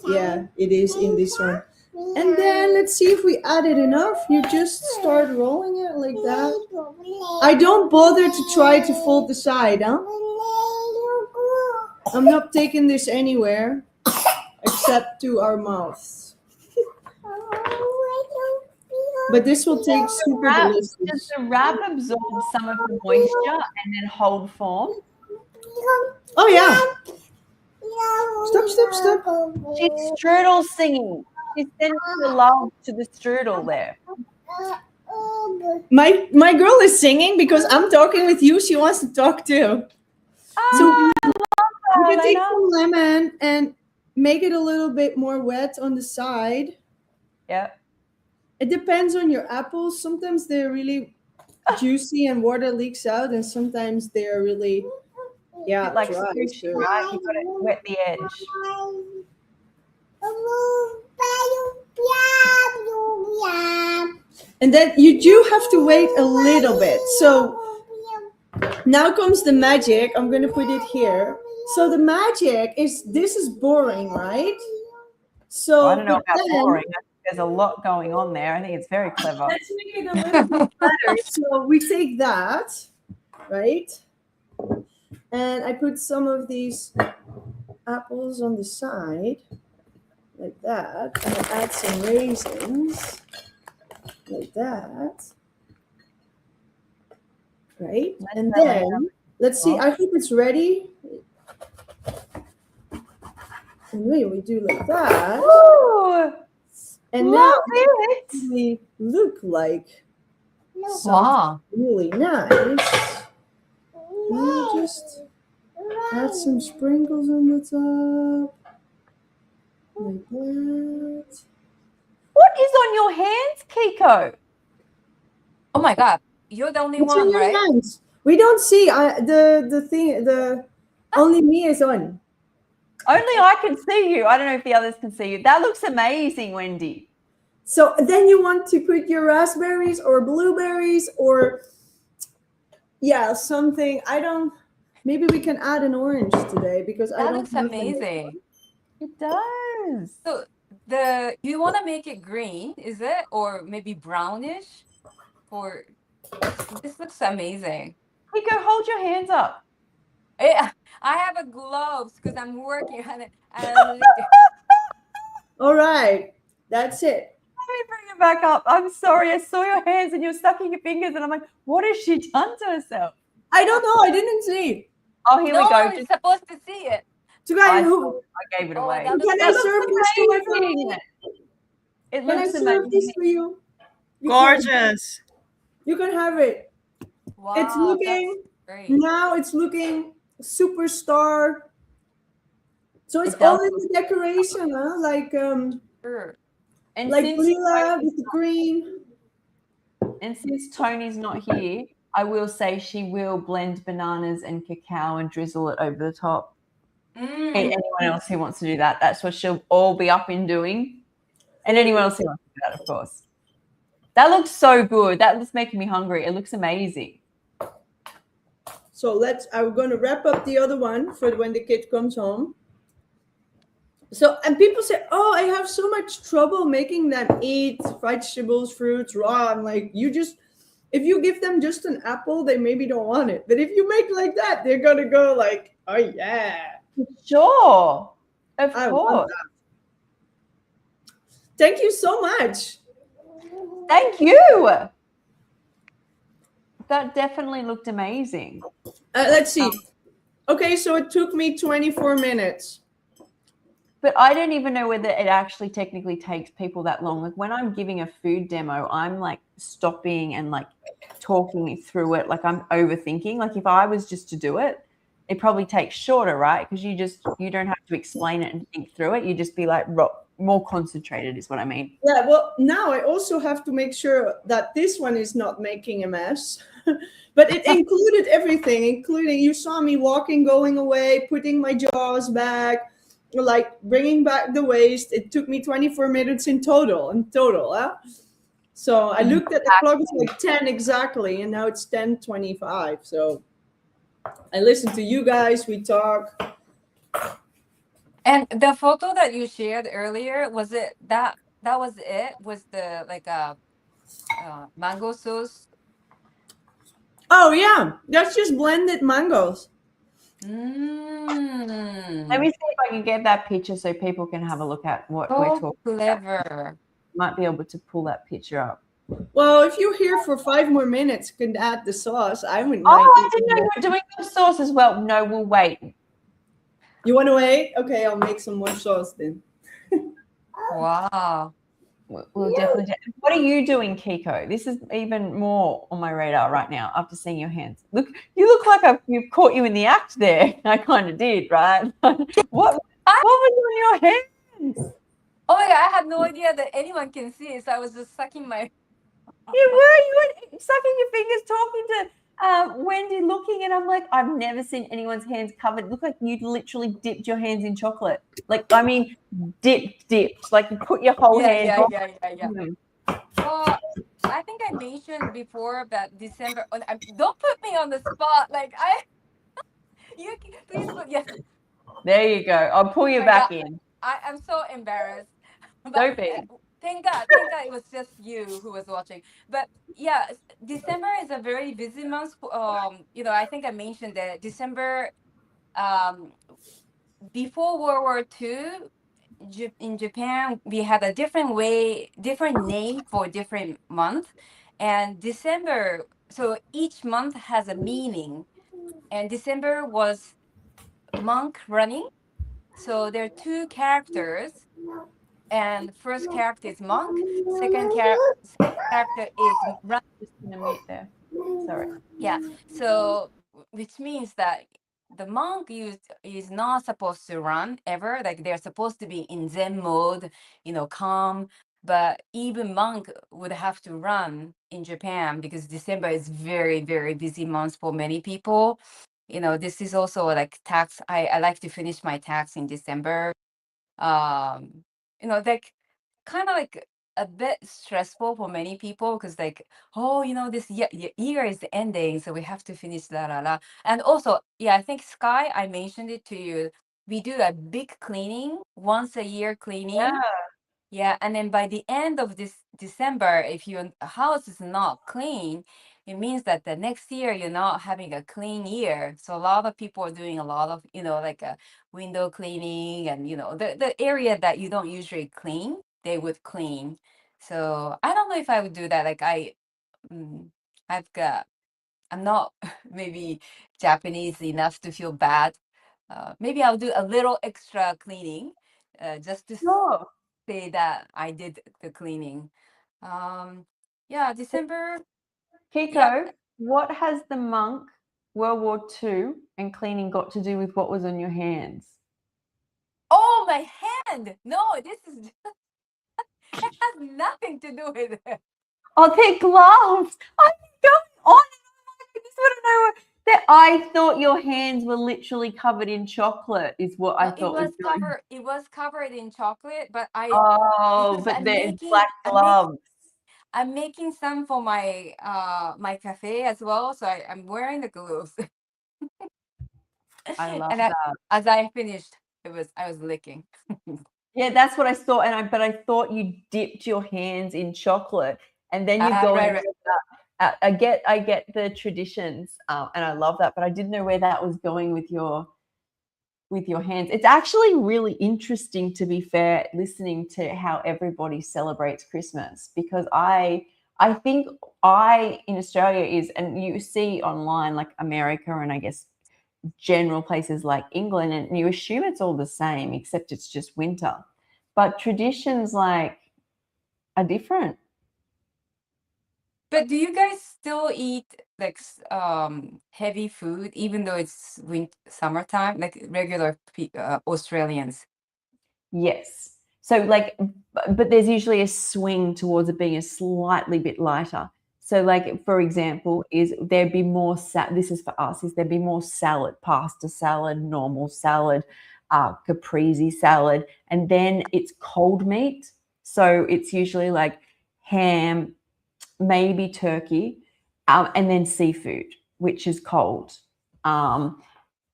[SPEAKER 6] yeah, it is in this one. And then let's see if we added enough. You just start rolling it like that. I don't bother to try to fold the side, huh? I'm not taking this anywhere except to our mouths. But this will take super delicious.
[SPEAKER 1] Does the wrap absorb some of the moisture and then hold form?
[SPEAKER 6] Oh yeah. Stop.
[SPEAKER 1] She's strudel singing. She's sending the love to the strudel there.
[SPEAKER 6] My girl is singing because I'm talking with you. She wants to talk too. So you can take some lemon and make it a little bit more wet on the side.
[SPEAKER 1] Yeah.
[SPEAKER 6] It depends on your apples. Sometimes they're really juicy and water leaks out, and sometimes they're really
[SPEAKER 1] Like
[SPEAKER 6] dry.
[SPEAKER 1] sushi, right? You've got to wet the edge.
[SPEAKER 6] And then you do have to wait a little bit. So Now comes the magic. I'm going to put it here. So the magic is, this is boring, right? So
[SPEAKER 1] I don't know
[SPEAKER 6] but
[SPEAKER 1] about
[SPEAKER 6] then,
[SPEAKER 1] boring. I think there's a lot going on there. I think it's very clever.
[SPEAKER 6] let's make it a little bit better. So we take that, right? And I put some of these apples on the side, like that. And I add some raisins, like that. Right? And then, let's see, I hope it's ready. And we do like that.
[SPEAKER 1] Ooh,
[SPEAKER 6] And
[SPEAKER 1] love
[SPEAKER 6] now
[SPEAKER 1] it.
[SPEAKER 6] we look like
[SPEAKER 2] Wow.
[SPEAKER 6] really nice. And just add some sprinkles on the top. Like that.
[SPEAKER 1] What is on your hands, Kiko?
[SPEAKER 2] Oh my God. You're the only
[SPEAKER 6] What's in
[SPEAKER 2] one,
[SPEAKER 6] your
[SPEAKER 2] right?
[SPEAKER 6] hands? We don't see the only me is on.
[SPEAKER 1] Only I can see you. I don't know if the others can see you. That looks amazing, Wendy.
[SPEAKER 6] So then you want to put your raspberries or blueberries or something. I don't. Maybe we can add an orange today because I
[SPEAKER 2] That
[SPEAKER 6] don't.
[SPEAKER 2] looks
[SPEAKER 6] have any.
[SPEAKER 2] amazing.
[SPEAKER 1] It does.
[SPEAKER 2] So you want to make it green, is it? Or maybe brownish? Or this looks amazing.
[SPEAKER 1] Kiko, hold your hands up.
[SPEAKER 2] Yeah, I have a gloves because I'm working on it.
[SPEAKER 6] All right, that's it.
[SPEAKER 1] Let me bring it back up. I'm sorry. I saw your hands and you're sucking your fingers, and I'm like, what has she done to herself?
[SPEAKER 6] I don't know. I didn't see.
[SPEAKER 1] Oh, here
[SPEAKER 2] No,
[SPEAKER 1] we go.
[SPEAKER 2] you're supposed to see it.
[SPEAKER 6] So
[SPEAKER 1] I,
[SPEAKER 6] guys, who
[SPEAKER 1] I gave it
[SPEAKER 2] Oh,
[SPEAKER 1] away.
[SPEAKER 2] that
[SPEAKER 6] can I
[SPEAKER 2] looks
[SPEAKER 6] serve this to my
[SPEAKER 1] amazing.
[SPEAKER 6] family?
[SPEAKER 1] It
[SPEAKER 6] Can I
[SPEAKER 1] looks
[SPEAKER 6] serve this
[SPEAKER 1] amazing.
[SPEAKER 6] for you?
[SPEAKER 5] Gorgeous.
[SPEAKER 6] You can have it.
[SPEAKER 2] Wow,
[SPEAKER 6] It's looking
[SPEAKER 2] that's great.
[SPEAKER 6] now. It's looking superstar. So it's
[SPEAKER 1] It does
[SPEAKER 6] all in the decoration, huh? Like
[SPEAKER 2] Sure.
[SPEAKER 1] And
[SPEAKER 6] like
[SPEAKER 1] since
[SPEAKER 6] Lilla with the green.
[SPEAKER 1] And since Toni's not here, I will say she will blend bananas and cacao and drizzle it over the top.
[SPEAKER 2] Mm.
[SPEAKER 1] And anyone else who wants to do that, that's what she'll all be up in doing. And anyone else who wants to do that, of course. That looks so good. That was making me hungry. It looks amazing.
[SPEAKER 6] So I'm going to wrap up the other one for when the kid comes home. So, and people say, oh, I have so much trouble making them eat vegetables, fruits, raw. I'm like, if you give them just an apple, they maybe don't want it. But if you make like that, they're going to go like, oh, yeah.
[SPEAKER 1] Sure. Of
[SPEAKER 6] I want
[SPEAKER 1] course.
[SPEAKER 6] that. Thank you so much.
[SPEAKER 1] Thank you. That definitely looked amazing.
[SPEAKER 6] Let's see. Okay, so it took me 24 minutes.
[SPEAKER 1] But I don't even know whether it actually technically takes people that long. Like when I'm giving a food demo, I'm like stopping and like talking through it. Like I'm overthinking. Like if I was just to do it, it probably takes shorter, right? Because you don't have to explain it and think through it. You just be like more concentrated is what I mean.
[SPEAKER 6] Yeah, well, now I also have to make sure that this one is not making a mess. But it included everything, including you saw me walking, going away, putting my jaws back, like bringing back the waste. It took me 24 minutes in total. Huh? So I looked at the clock, it's like 10 exactly, and now it's 10:25. So I listened to you guys, we talk.
[SPEAKER 2] And the photo that you shared earlier, was it that was it? Was the like mango sauce?
[SPEAKER 6] Oh yeah, that's just blended mangoes.
[SPEAKER 1] Let me see if I can get that picture so people can have a look at what we're
[SPEAKER 2] So
[SPEAKER 1] talking
[SPEAKER 2] clever.
[SPEAKER 1] about. Might be able to pull that picture up.
[SPEAKER 6] Well, if you're here for 5 more minutes, you can add the sauce. I wouldn't
[SPEAKER 1] Oh,
[SPEAKER 6] mind
[SPEAKER 1] I didn't
[SPEAKER 6] eating
[SPEAKER 1] know
[SPEAKER 6] more.
[SPEAKER 1] you were doing the sauce as well. No, we'll wait.
[SPEAKER 6] You want to wait? Okay, I'll make some more sauce then.
[SPEAKER 2] Wow.
[SPEAKER 1] We'll definitely do. What are you doing, Kiko? This is even more on my radar right now after seeing your hands. Look, you look like you've caught you in the act there. I kind of did, right? What was on your hands?
[SPEAKER 2] Oh my God, I had no idea that anyone can see it. So I was just sucking my.
[SPEAKER 1] You were sucking your fingers, talking to Wendy, looking, and I'm like, I've never seen anyone's hands covered. It looked like you'd literally dipped your hands in chocolate. Like, I mean, dipped. Like you put your whole hand.
[SPEAKER 2] Yeah.
[SPEAKER 1] Oh
[SPEAKER 2] Well, I think I mentioned before that December. Don't put me on the spot. Like please put yes.
[SPEAKER 1] There you go. I'll pull you
[SPEAKER 2] My
[SPEAKER 1] back
[SPEAKER 2] God,
[SPEAKER 1] in.
[SPEAKER 2] I'm so embarrassed. But
[SPEAKER 1] Don't be.
[SPEAKER 2] thank God it was just you who was watching. But yeah, December is a very busy month. I think I mentioned that December, um, before World War II, in Japan, we had a different name for different month, and December. So each month has a meaning, and December was monk running. So there are two characters, and first character is monk, character is run.
[SPEAKER 1] Just gonna mute there. Sorry.
[SPEAKER 2] Yeah, so which means that the monk is not supposed to run ever. Like they're supposed to be in Zen mode, calm. But even monk would have to run in Japan because December is very, very busy month for many people. This is also like tax. I like to finish my tax in December. Like kind of like a bit stressful for many people because like, oh, this year is ending, so we have to finish la la la. And also, yeah, I think Sky, I mentioned it to you. We do a big cleaning, once a year cleaning. Yeah, and then by the end of this December, if your house is not clean, it means that the next year you're not having a clean year. So a lot of people are doing a lot of, like a window cleaning and, the area that you don't usually clean, they would clean. So I don't know if I would do that. Like mm, I'm not maybe Japanese enough to feel bad. Maybe I'll do a little extra cleaning, just to
[SPEAKER 1] Sure.
[SPEAKER 2] say that I did the cleaning. Yeah, December.
[SPEAKER 1] Kiko,
[SPEAKER 2] Yeah.
[SPEAKER 1] what has the monk, World War II, and cleaning got to do with what was on your hands?
[SPEAKER 2] Oh, my hand. No, this is it has nothing to do with it.
[SPEAKER 1] Oh, they're gloves. I'm going on and on. I just want to know that I thought your hands were literally covered in chocolate. Is what I
[SPEAKER 2] No,
[SPEAKER 1] thought was going.
[SPEAKER 2] It was covered in chocolate, but
[SPEAKER 1] Oh,
[SPEAKER 2] because
[SPEAKER 1] but they're black gloves.
[SPEAKER 2] I'm making some for my my cafe as well, so I'm wearing the gloves.
[SPEAKER 1] I love
[SPEAKER 2] And
[SPEAKER 1] that.
[SPEAKER 2] as I finished, I was licking.
[SPEAKER 1] Yeah, that's what I saw, but I thought you dipped your hands in chocolate, and then you go
[SPEAKER 2] Right,
[SPEAKER 1] into that. I get the traditions, and I love that, but I didn't know where that was going with your hands. It's actually really interesting, to be fair, listening to how everybody celebrates Christmas, because I think in Australia is, and you see online like America and I guess general places like England, and you assume it's all the same except it's just winter. But traditions like are different.
[SPEAKER 2] But do you guys still eat like heavy food even though it's summertime, like regular Australians?
[SPEAKER 1] Yes. So but there's usually a swing towards it being a slightly bit lighter. So like, for example, is there'd be more this is for us, is there'd be more salad, pasta salad, normal salad, caprese salad, and then it's cold meat. So it's usually like ham, maybe turkey, and then seafood, which is cold. And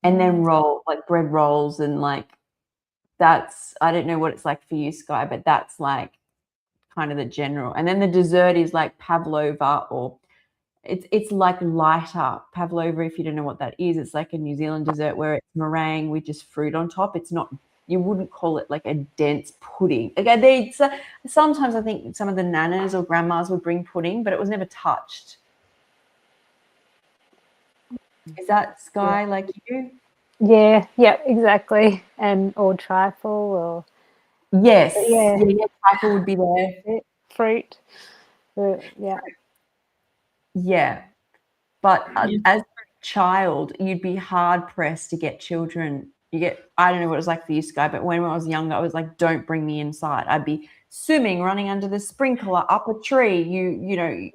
[SPEAKER 1] then bread rolls, and like that's, I don't know what it's like for you, Sky, but that's like kind of the general. And then the dessert is like pavlova, or it's like lighter pavlova. If you don't know what that is, it's like a New Zealand dessert where it's meringue with just fruit on top. It's not, you wouldn't call it like a dense pudding. Okay, sometimes I think some of the nanas or grandmas would bring pudding, but it was never touched. Is that, Sky, like you?
[SPEAKER 4] Yeah, exactly. And or trifle or
[SPEAKER 1] Yes.
[SPEAKER 4] Yeah.
[SPEAKER 1] Trifle would be there.
[SPEAKER 4] fruit. Yeah.
[SPEAKER 1] Yeah. But as a child, you'd be hard pressed to get children. I don't know what it was like for you, Sky, but when I was younger, I was like, don't bring me inside. I'd be swimming, running under the sprinkler, up a tree.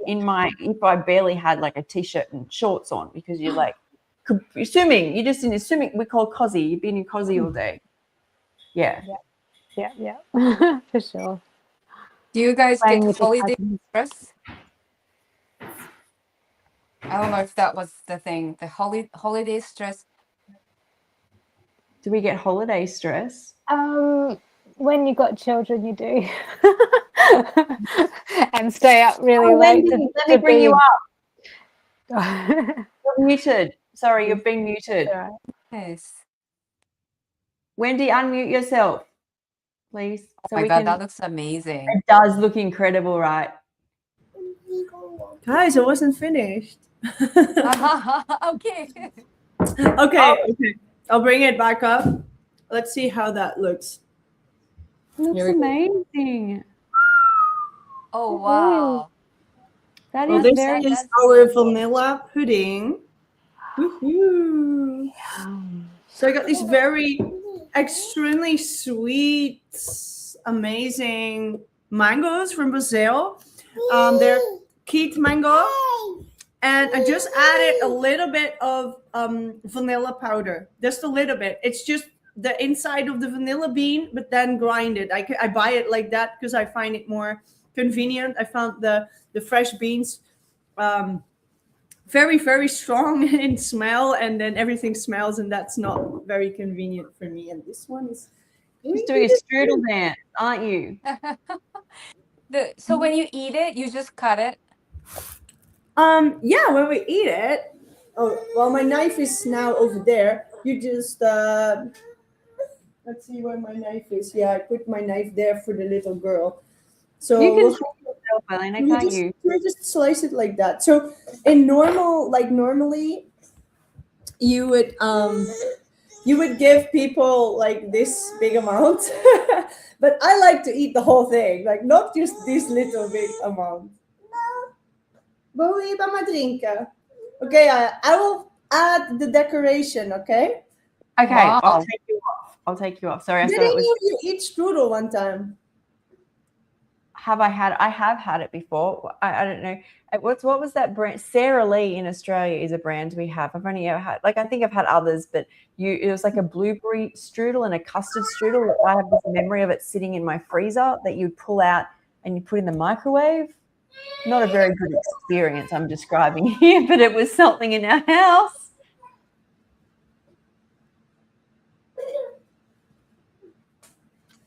[SPEAKER 1] If I barely had like a t-shirt and shorts on, because you're like, you're swimming. You're just in your swimming. We call cozy. You've been in cozy all day. Yeah.
[SPEAKER 4] Yeah. For sure.
[SPEAKER 2] Do you guys
[SPEAKER 4] Playing
[SPEAKER 2] get
[SPEAKER 4] with the
[SPEAKER 2] holiday
[SPEAKER 4] cousins.
[SPEAKER 2] stress? I don't know if that was the thing. The holiday stress.
[SPEAKER 1] Do we get holiday stress?
[SPEAKER 4] When you got children, you do, and stay up really
[SPEAKER 1] Oh,
[SPEAKER 4] late.
[SPEAKER 1] Wendy, let me bring you up.
[SPEAKER 4] up.
[SPEAKER 1] You're muted. Sorry, you're being muted.
[SPEAKER 2] Yes.
[SPEAKER 1] Wendy, unmute yourself, please.
[SPEAKER 2] Oh my God, that looks amazing.
[SPEAKER 1] It does look incredible, right?
[SPEAKER 6] Guys, I wasn't finished.
[SPEAKER 2] Okay.
[SPEAKER 6] Okay. I'll bring it back up. Let's see how that looks.
[SPEAKER 1] Looks amazing.
[SPEAKER 2] Oh wow.
[SPEAKER 1] That
[SPEAKER 6] Well,
[SPEAKER 1] is
[SPEAKER 6] this
[SPEAKER 1] very
[SPEAKER 6] is our vanilla pudding. Woohoo. So I got these very extremely sweet, amazing mangoes from Brazil. They're Keat mango. And I just added a little bit of vanilla powder, just a little bit. It's just the inside of the vanilla bean, but then grind it. I buy it like that because I find it more convenient. I found the fresh beans very, very strong in smell, and then everything smells, and that's not very convenient for me. And this one is
[SPEAKER 1] just doing a strudel dance, aren't you?
[SPEAKER 2] So when you eat it, you just cut it.
[SPEAKER 6] Yeah, when we eat it. Oh, well, my knife is now over there. You just let's see where my knife is. Yeah, I put my knife there for the little girl. So
[SPEAKER 1] you can slice yourself, Elena, can't you?
[SPEAKER 6] You just slice it like that. So in normally you would give people like this big amount, but I like to eat the whole thing, like not just this little big amount. Vou ir para uma drinka. Okay, I will add the decoration. Okay.
[SPEAKER 1] Okay,
[SPEAKER 2] Wow.
[SPEAKER 1] I'll take you off. Sorry, I thought
[SPEAKER 6] Didn't
[SPEAKER 1] it was.
[SPEAKER 6] you eat strudel one time?
[SPEAKER 1] I have had it before. I don't know. What was that brand? Sara Lee in Australia is a brand we have. I've only ever had, like, I think I've had others, but it was like a blueberry strudel and a custard strudel. I have this memory of it sitting in my freezer that you'd pull out and you put in the microwave. Not a very good experience I'm describing here, but it was something in our house.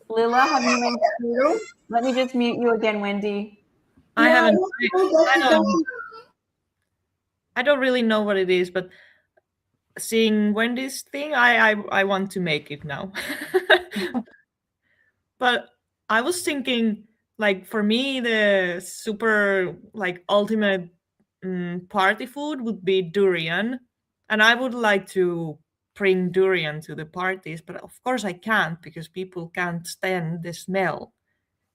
[SPEAKER 1] Lilla, have you made strudel? Let me just mute you again, Wendy.
[SPEAKER 5] I haven't. I don't really know what it is, but seeing Wendy's thing, I want to make it now. But I was thinking, like, for me, the super like ultimate party food would be durian, and I would like to bring durian to the parties, but of course I can't because people can't stand the smell.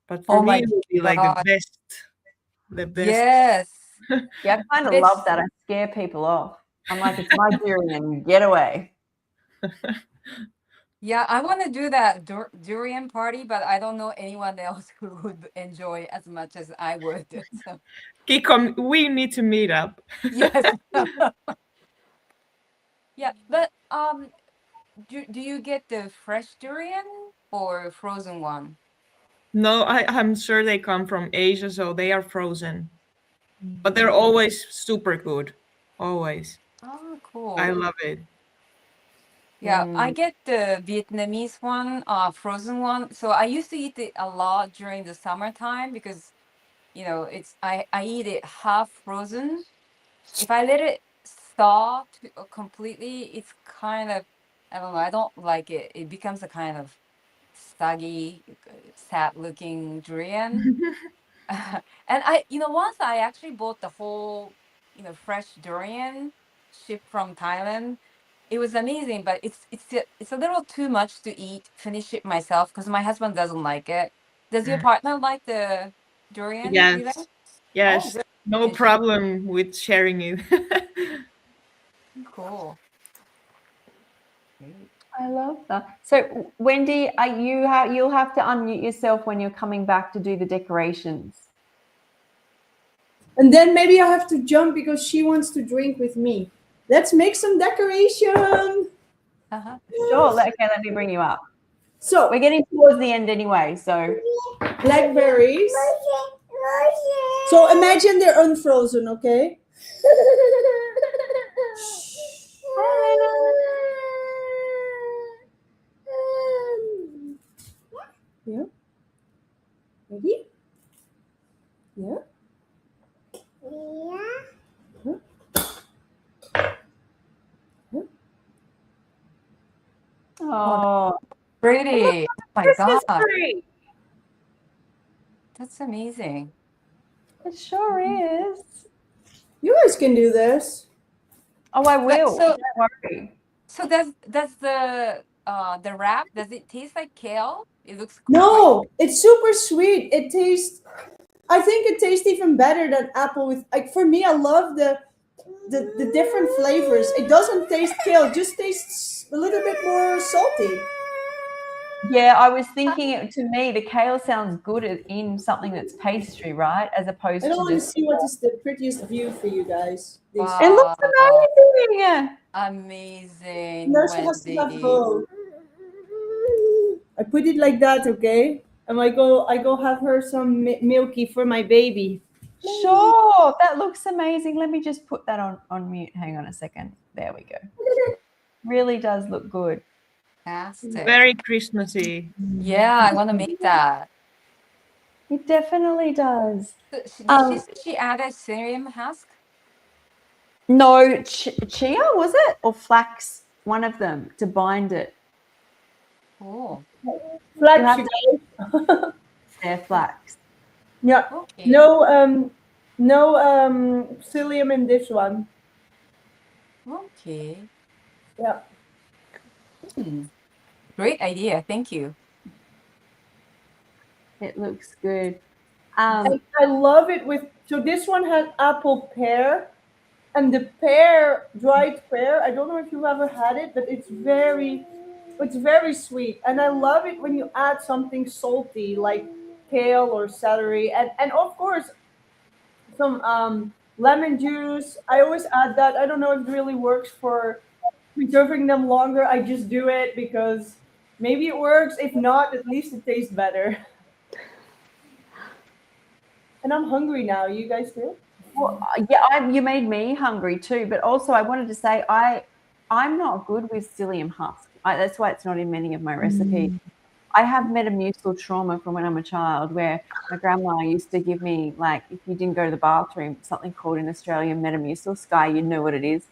[SPEAKER 5] But for me, it would be like the best.
[SPEAKER 2] Yes.
[SPEAKER 1] Yeah, I kind of love that. I scare people off. I'm like, it's my durian, get away.
[SPEAKER 2] Yeah, I want to do that durian party, but I don't know anyone else who would enjoy as much as I would. So.
[SPEAKER 5] Kiko, we need to meet up.
[SPEAKER 2] Yes. Yeah, but do you get the fresh durian or frozen one?
[SPEAKER 5] No, I'm sure they come from Asia, so they are frozen. But they're always super good. Always.
[SPEAKER 2] Oh, cool.
[SPEAKER 5] I love it.
[SPEAKER 2] Yeah, I get the Vietnamese one, frozen one. So I used to eat it a lot during the summertime because, you know, I eat it half frozen. If I let it thaw completely, it's kind of, I don't know, I don't like it. It becomes a kind of saggy, sad-looking durian. And once I actually bought the whole, fresh durian shipped from Thailand. It was amazing, but it's a little too much to eat, finish it myself because my husband doesn't like it. Does your partner like the durian?
[SPEAKER 5] Yes. Yes.
[SPEAKER 2] Oh,
[SPEAKER 5] no problem with sharing it.
[SPEAKER 2] Cool.
[SPEAKER 1] I love that. So, Wendy, you'll have to unmute yourself when you're coming back to do the decorations.
[SPEAKER 6] And then maybe I have to jump because she wants to drink with me. Let's make some decoration.
[SPEAKER 1] Sure. Okay, let me bring you up.
[SPEAKER 6] So
[SPEAKER 1] we're getting towards the end anyway. So
[SPEAKER 6] blackberries. So imagine they're unfrozen, okay? Yeah. Ready? Yeah.
[SPEAKER 1] Oh,
[SPEAKER 2] Pretty. Oh my
[SPEAKER 3] Christmas
[SPEAKER 2] God.
[SPEAKER 3] tree.
[SPEAKER 2] That's amazing.
[SPEAKER 1] it sure is.
[SPEAKER 6] You guys can do this.
[SPEAKER 1] Oh, I will.
[SPEAKER 2] so-
[SPEAKER 1] Don't worry.
[SPEAKER 2] So does the wrap, does it taste like kale? It looks
[SPEAKER 6] No, it's super sweet. It tastes. I think it tastes even better than apple with. Like for me, I love the different flavors. It doesn't taste kale. It just tastes a little bit more salty.
[SPEAKER 1] Yeah, I was thinking it, to me, the kale sounds good in something that's pastry, right? As opposed
[SPEAKER 6] I don't
[SPEAKER 1] to
[SPEAKER 6] want to
[SPEAKER 1] just.
[SPEAKER 6] see what is the prettiest view for you guys. This.
[SPEAKER 2] Wow.
[SPEAKER 1] It looks amazing.
[SPEAKER 2] amazing,
[SPEAKER 6] Now she has to have
[SPEAKER 2] Wendy.
[SPEAKER 6] both. I put it like that, okay? And I go have her some milky for my baby.
[SPEAKER 1] Sure, that looks amazing. Let me just put that on mute. Hang on a second. There we go. Really does look good.
[SPEAKER 2] Fantastic.
[SPEAKER 5] Very Christmassy.
[SPEAKER 2] Yeah, I want to make that.
[SPEAKER 1] It definitely does.
[SPEAKER 2] So did she add a psyllium husk?
[SPEAKER 1] No, chia, was it? Or flax? One of them to bind it.
[SPEAKER 2] Oh,
[SPEAKER 6] Flax,
[SPEAKER 1] You have
[SPEAKER 6] you guys.
[SPEAKER 1] They're flax.
[SPEAKER 6] Yeah.
[SPEAKER 2] okay.
[SPEAKER 6] No psyllium in this one.
[SPEAKER 2] Okay.
[SPEAKER 6] Yeah.
[SPEAKER 2] Great idea. Thank you.
[SPEAKER 1] It looks good.
[SPEAKER 6] And I love it with. So this one has apple pear, and the pear, dried pear. I don't know if you've ever had it, but it's very sweet, and I love it when you add something salty like kale or celery, and of course some lemon juice. I always add that. I don't know if it really works for preserving them longer. I just do it because maybe it works. If not, at least it tastes better. And I'm hungry now. You guys too?
[SPEAKER 1] Well, yeah, you made me hungry too. But also, I wanted to say I'm not good with psyllium husk. That's why it's not in many of my recipes. I have metamucil trauma from when I'm a child, where my grandma used to give me, like, if you didn't go to the bathroom, something called in Australia metamucil. Sky, you know what it is,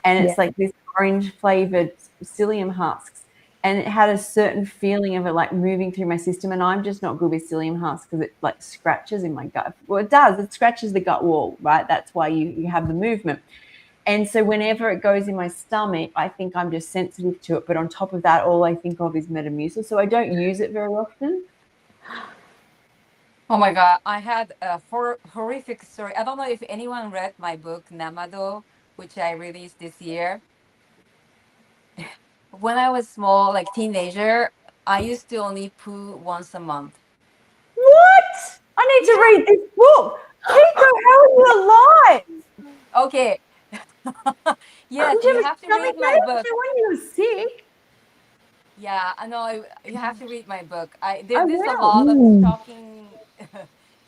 [SPEAKER 1] and it's like this orange flavored psyllium husks, and it had a certain feeling of it like moving through my system. And I'm just not good with psyllium husks because it like scratches in my gut. Well, it does. It scratches the gut wall, right? That's why you have the movement. And so whenever it goes in my stomach, I think I'm just sensitive to it. But on top of that, all I think of is metamucil. So I don't use it very often.
[SPEAKER 2] Oh my God, I had a horrific story. I don't know if anyone read my book, Namado, which I released this year. When I was small, like teenager, I used to only poo once a month.
[SPEAKER 1] What? I need to read this book. Kiko, how are you alive?
[SPEAKER 2] Okay. Yes, you have to read my book.
[SPEAKER 1] When you were sick.
[SPEAKER 2] Yeah, I know. You have to read my book.
[SPEAKER 1] I
[SPEAKER 2] There's a
[SPEAKER 1] will.
[SPEAKER 2] lot of shocking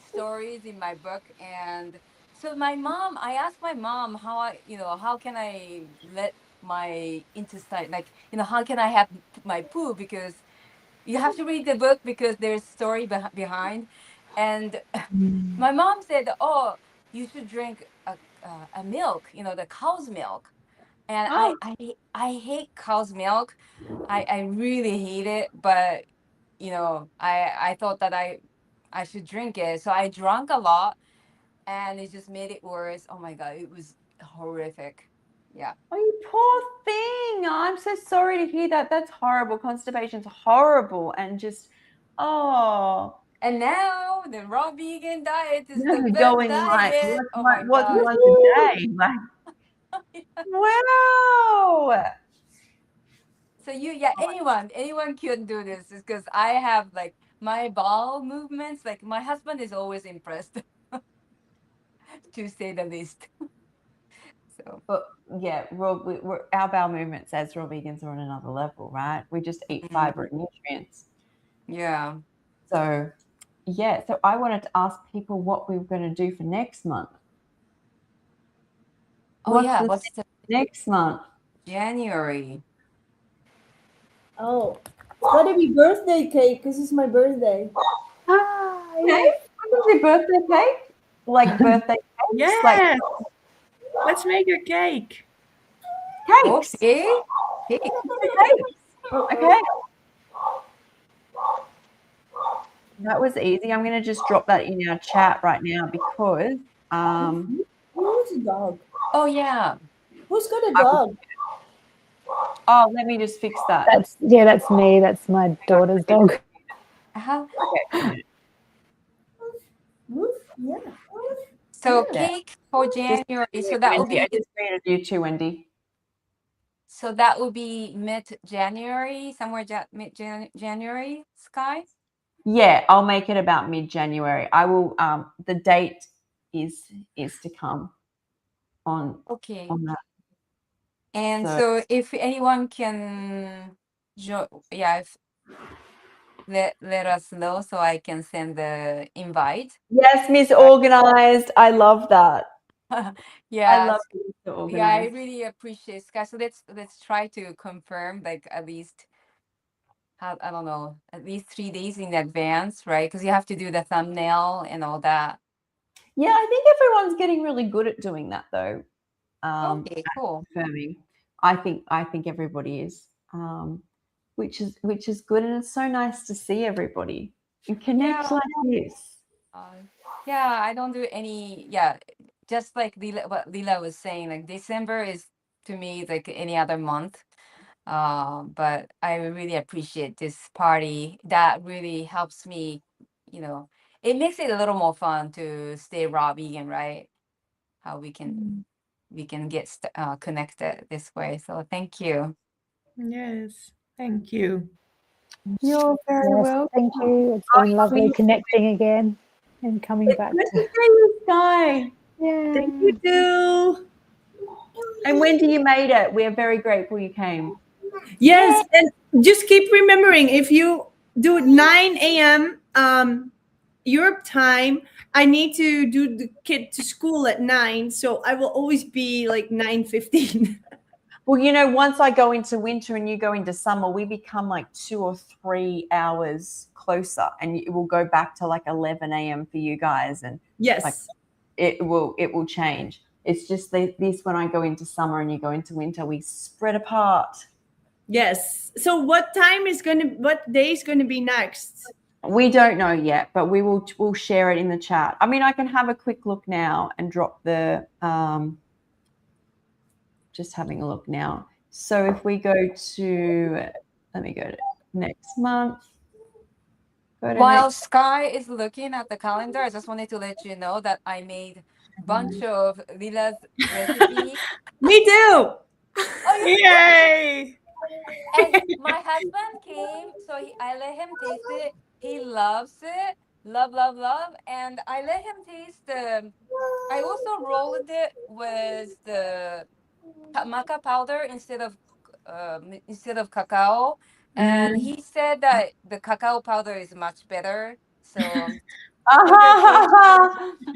[SPEAKER 2] stories in my book, and so I asked my mom how can I let my intestine, like, how can I have my poo, because you have to read the book because there's story behind, and my mom said, "Oh, you should drink a milk, the cow's milk." And
[SPEAKER 1] Oh.
[SPEAKER 2] I hate cow's milk. I really hate it, but I thought that I should drink it. So I drank a lot, and it just made it worse. Oh my God, it was horrific. Yeah.
[SPEAKER 1] Oh, you poor thing. I'm so sorry to hear that. That's horrible. Constipation's horrible. And just, oh.
[SPEAKER 2] And now the raw vegan diet is
[SPEAKER 1] Now
[SPEAKER 2] the
[SPEAKER 1] you're
[SPEAKER 2] best
[SPEAKER 1] going like,
[SPEAKER 2] diet. Oh my
[SPEAKER 1] what
[SPEAKER 2] God.
[SPEAKER 1] was a day? Like, wow.
[SPEAKER 2] So anyone can do this, because I have like my bowel movements. Like my husband is always impressed, to say the least. So
[SPEAKER 1] But yeah, our bowel movements as raw vegans are on another level, right? We just eat fiber and nutrients.
[SPEAKER 2] yeah.
[SPEAKER 1] So yeah, so I wanted to ask people what we were going to do for next month.
[SPEAKER 2] Oh
[SPEAKER 1] What's
[SPEAKER 2] yeah,
[SPEAKER 1] the
[SPEAKER 2] what's the
[SPEAKER 1] next month?
[SPEAKER 2] January?
[SPEAKER 7] Oh, it's gotta be birthday cake because it's my birthday.
[SPEAKER 4] Ah,
[SPEAKER 1] Okay,
[SPEAKER 4] yes.
[SPEAKER 1] what is your birthday cake? Like birthday cakes? Like
[SPEAKER 5] Yes. Let's make a cake.
[SPEAKER 1] cakes.
[SPEAKER 2] Okay. Cake.
[SPEAKER 1] Cakes. Okay. That was easy. I'm going to just drop that in our chat right now because
[SPEAKER 7] Who's a dog?
[SPEAKER 2] Oh yeah.
[SPEAKER 7] Who's got a dog?
[SPEAKER 1] oh, let me just fix that.
[SPEAKER 4] That's me. That's my daughter's dog.
[SPEAKER 2] Uh-huh.
[SPEAKER 1] Okay.
[SPEAKER 7] Woof, yeah.
[SPEAKER 2] So
[SPEAKER 1] Yeah.
[SPEAKER 2] cake for January. So that will
[SPEAKER 1] Wendy, I
[SPEAKER 2] be
[SPEAKER 1] just created you too, Wendy.
[SPEAKER 2] mid-January, somewhere mid-January, Sky.
[SPEAKER 1] Yeah, I'll make it about mid-January. I will the date is to come on
[SPEAKER 2] Okay.
[SPEAKER 1] that.
[SPEAKER 2] And
[SPEAKER 1] So-
[SPEAKER 2] so if anyone can if let us know so I can send the invite.
[SPEAKER 1] Yes, Miss Organized. I love that.
[SPEAKER 2] Yeah.
[SPEAKER 1] I love Mr.
[SPEAKER 2] Yeah, I
[SPEAKER 1] Organized.
[SPEAKER 2] really appreciate Sky. So let's try to confirm like at least I don't know, at least 3 days in advance, right? Because you have to do the thumbnail and all that.
[SPEAKER 1] Yeah, I think everyone's getting really good at doing that though.
[SPEAKER 2] Okay, cool.
[SPEAKER 1] Confirming. I think everybody is. Which is good, and it's so nice to see everybody and connect
[SPEAKER 2] Yeah.
[SPEAKER 1] like this.
[SPEAKER 2] Yeah, I don't do any. Yeah, just like what Lilla was saying, like December is to me like any other month. But I really appreciate this party. That really helps me. It makes it a little more fun to stay raw vegan, right? How we can get connected this way. So thank you.
[SPEAKER 5] Yes. Thank you.
[SPEAKER 1] You're very
[SPEAKER 4] Yes,
[SPEAKER 1] welcome.
[SPEAKER 4] thank you. It's been lovely connecting again and coming
[SPEAKER 1] It's
[SPEAKER 4] back
[SPEAKER 1] good
[SPEAKER 4] to.
[SPEAKER 1] to see you, Sky.
[SPEAKER 4] Yeah.
[SPEAKER 5] Thank you too.
[SPEAKER 1] And Wendy, you made it. We are very grateful you came.
[SPEAKER 6] Yes, and just keep remembering if you do 9 a.m. Europe time, I need to do the kid to school at 9, so I will always be like 9:15.
[SPEAKER 1] Well, once I go into winter and you go into summer, we become like 2 or 3 hours closer, and it will go back to like 11 a.m. for you guys, and
[SPEAKER 6] Yes.
[SPEAKER 1] like it will change. It's just this when I go into summer and you go into winter, we spread apart.
[SPEAKER 6] Yes. So what day is gonna be next?
[SPEAKER 1] We don't know yet, but we'll share it in the chat. I mean, I can have a quick look now and drop the just having a look now. So if we go to, let me go to next month.
[SPEAKER 2] While Sky is looking at the calendar, I just wanted to let you know that I made a bunch of Lilla's recipe.
[SPEAKER 6] Me too.
[SPEAKER 5] Yay!
[SPEAKER 2] And my husband came, so I let him taste it. He loves it. Love, love, love. And I let him taste I also rolled it with the maca powder instead of cacao. And he said that the cacao powder is much better. So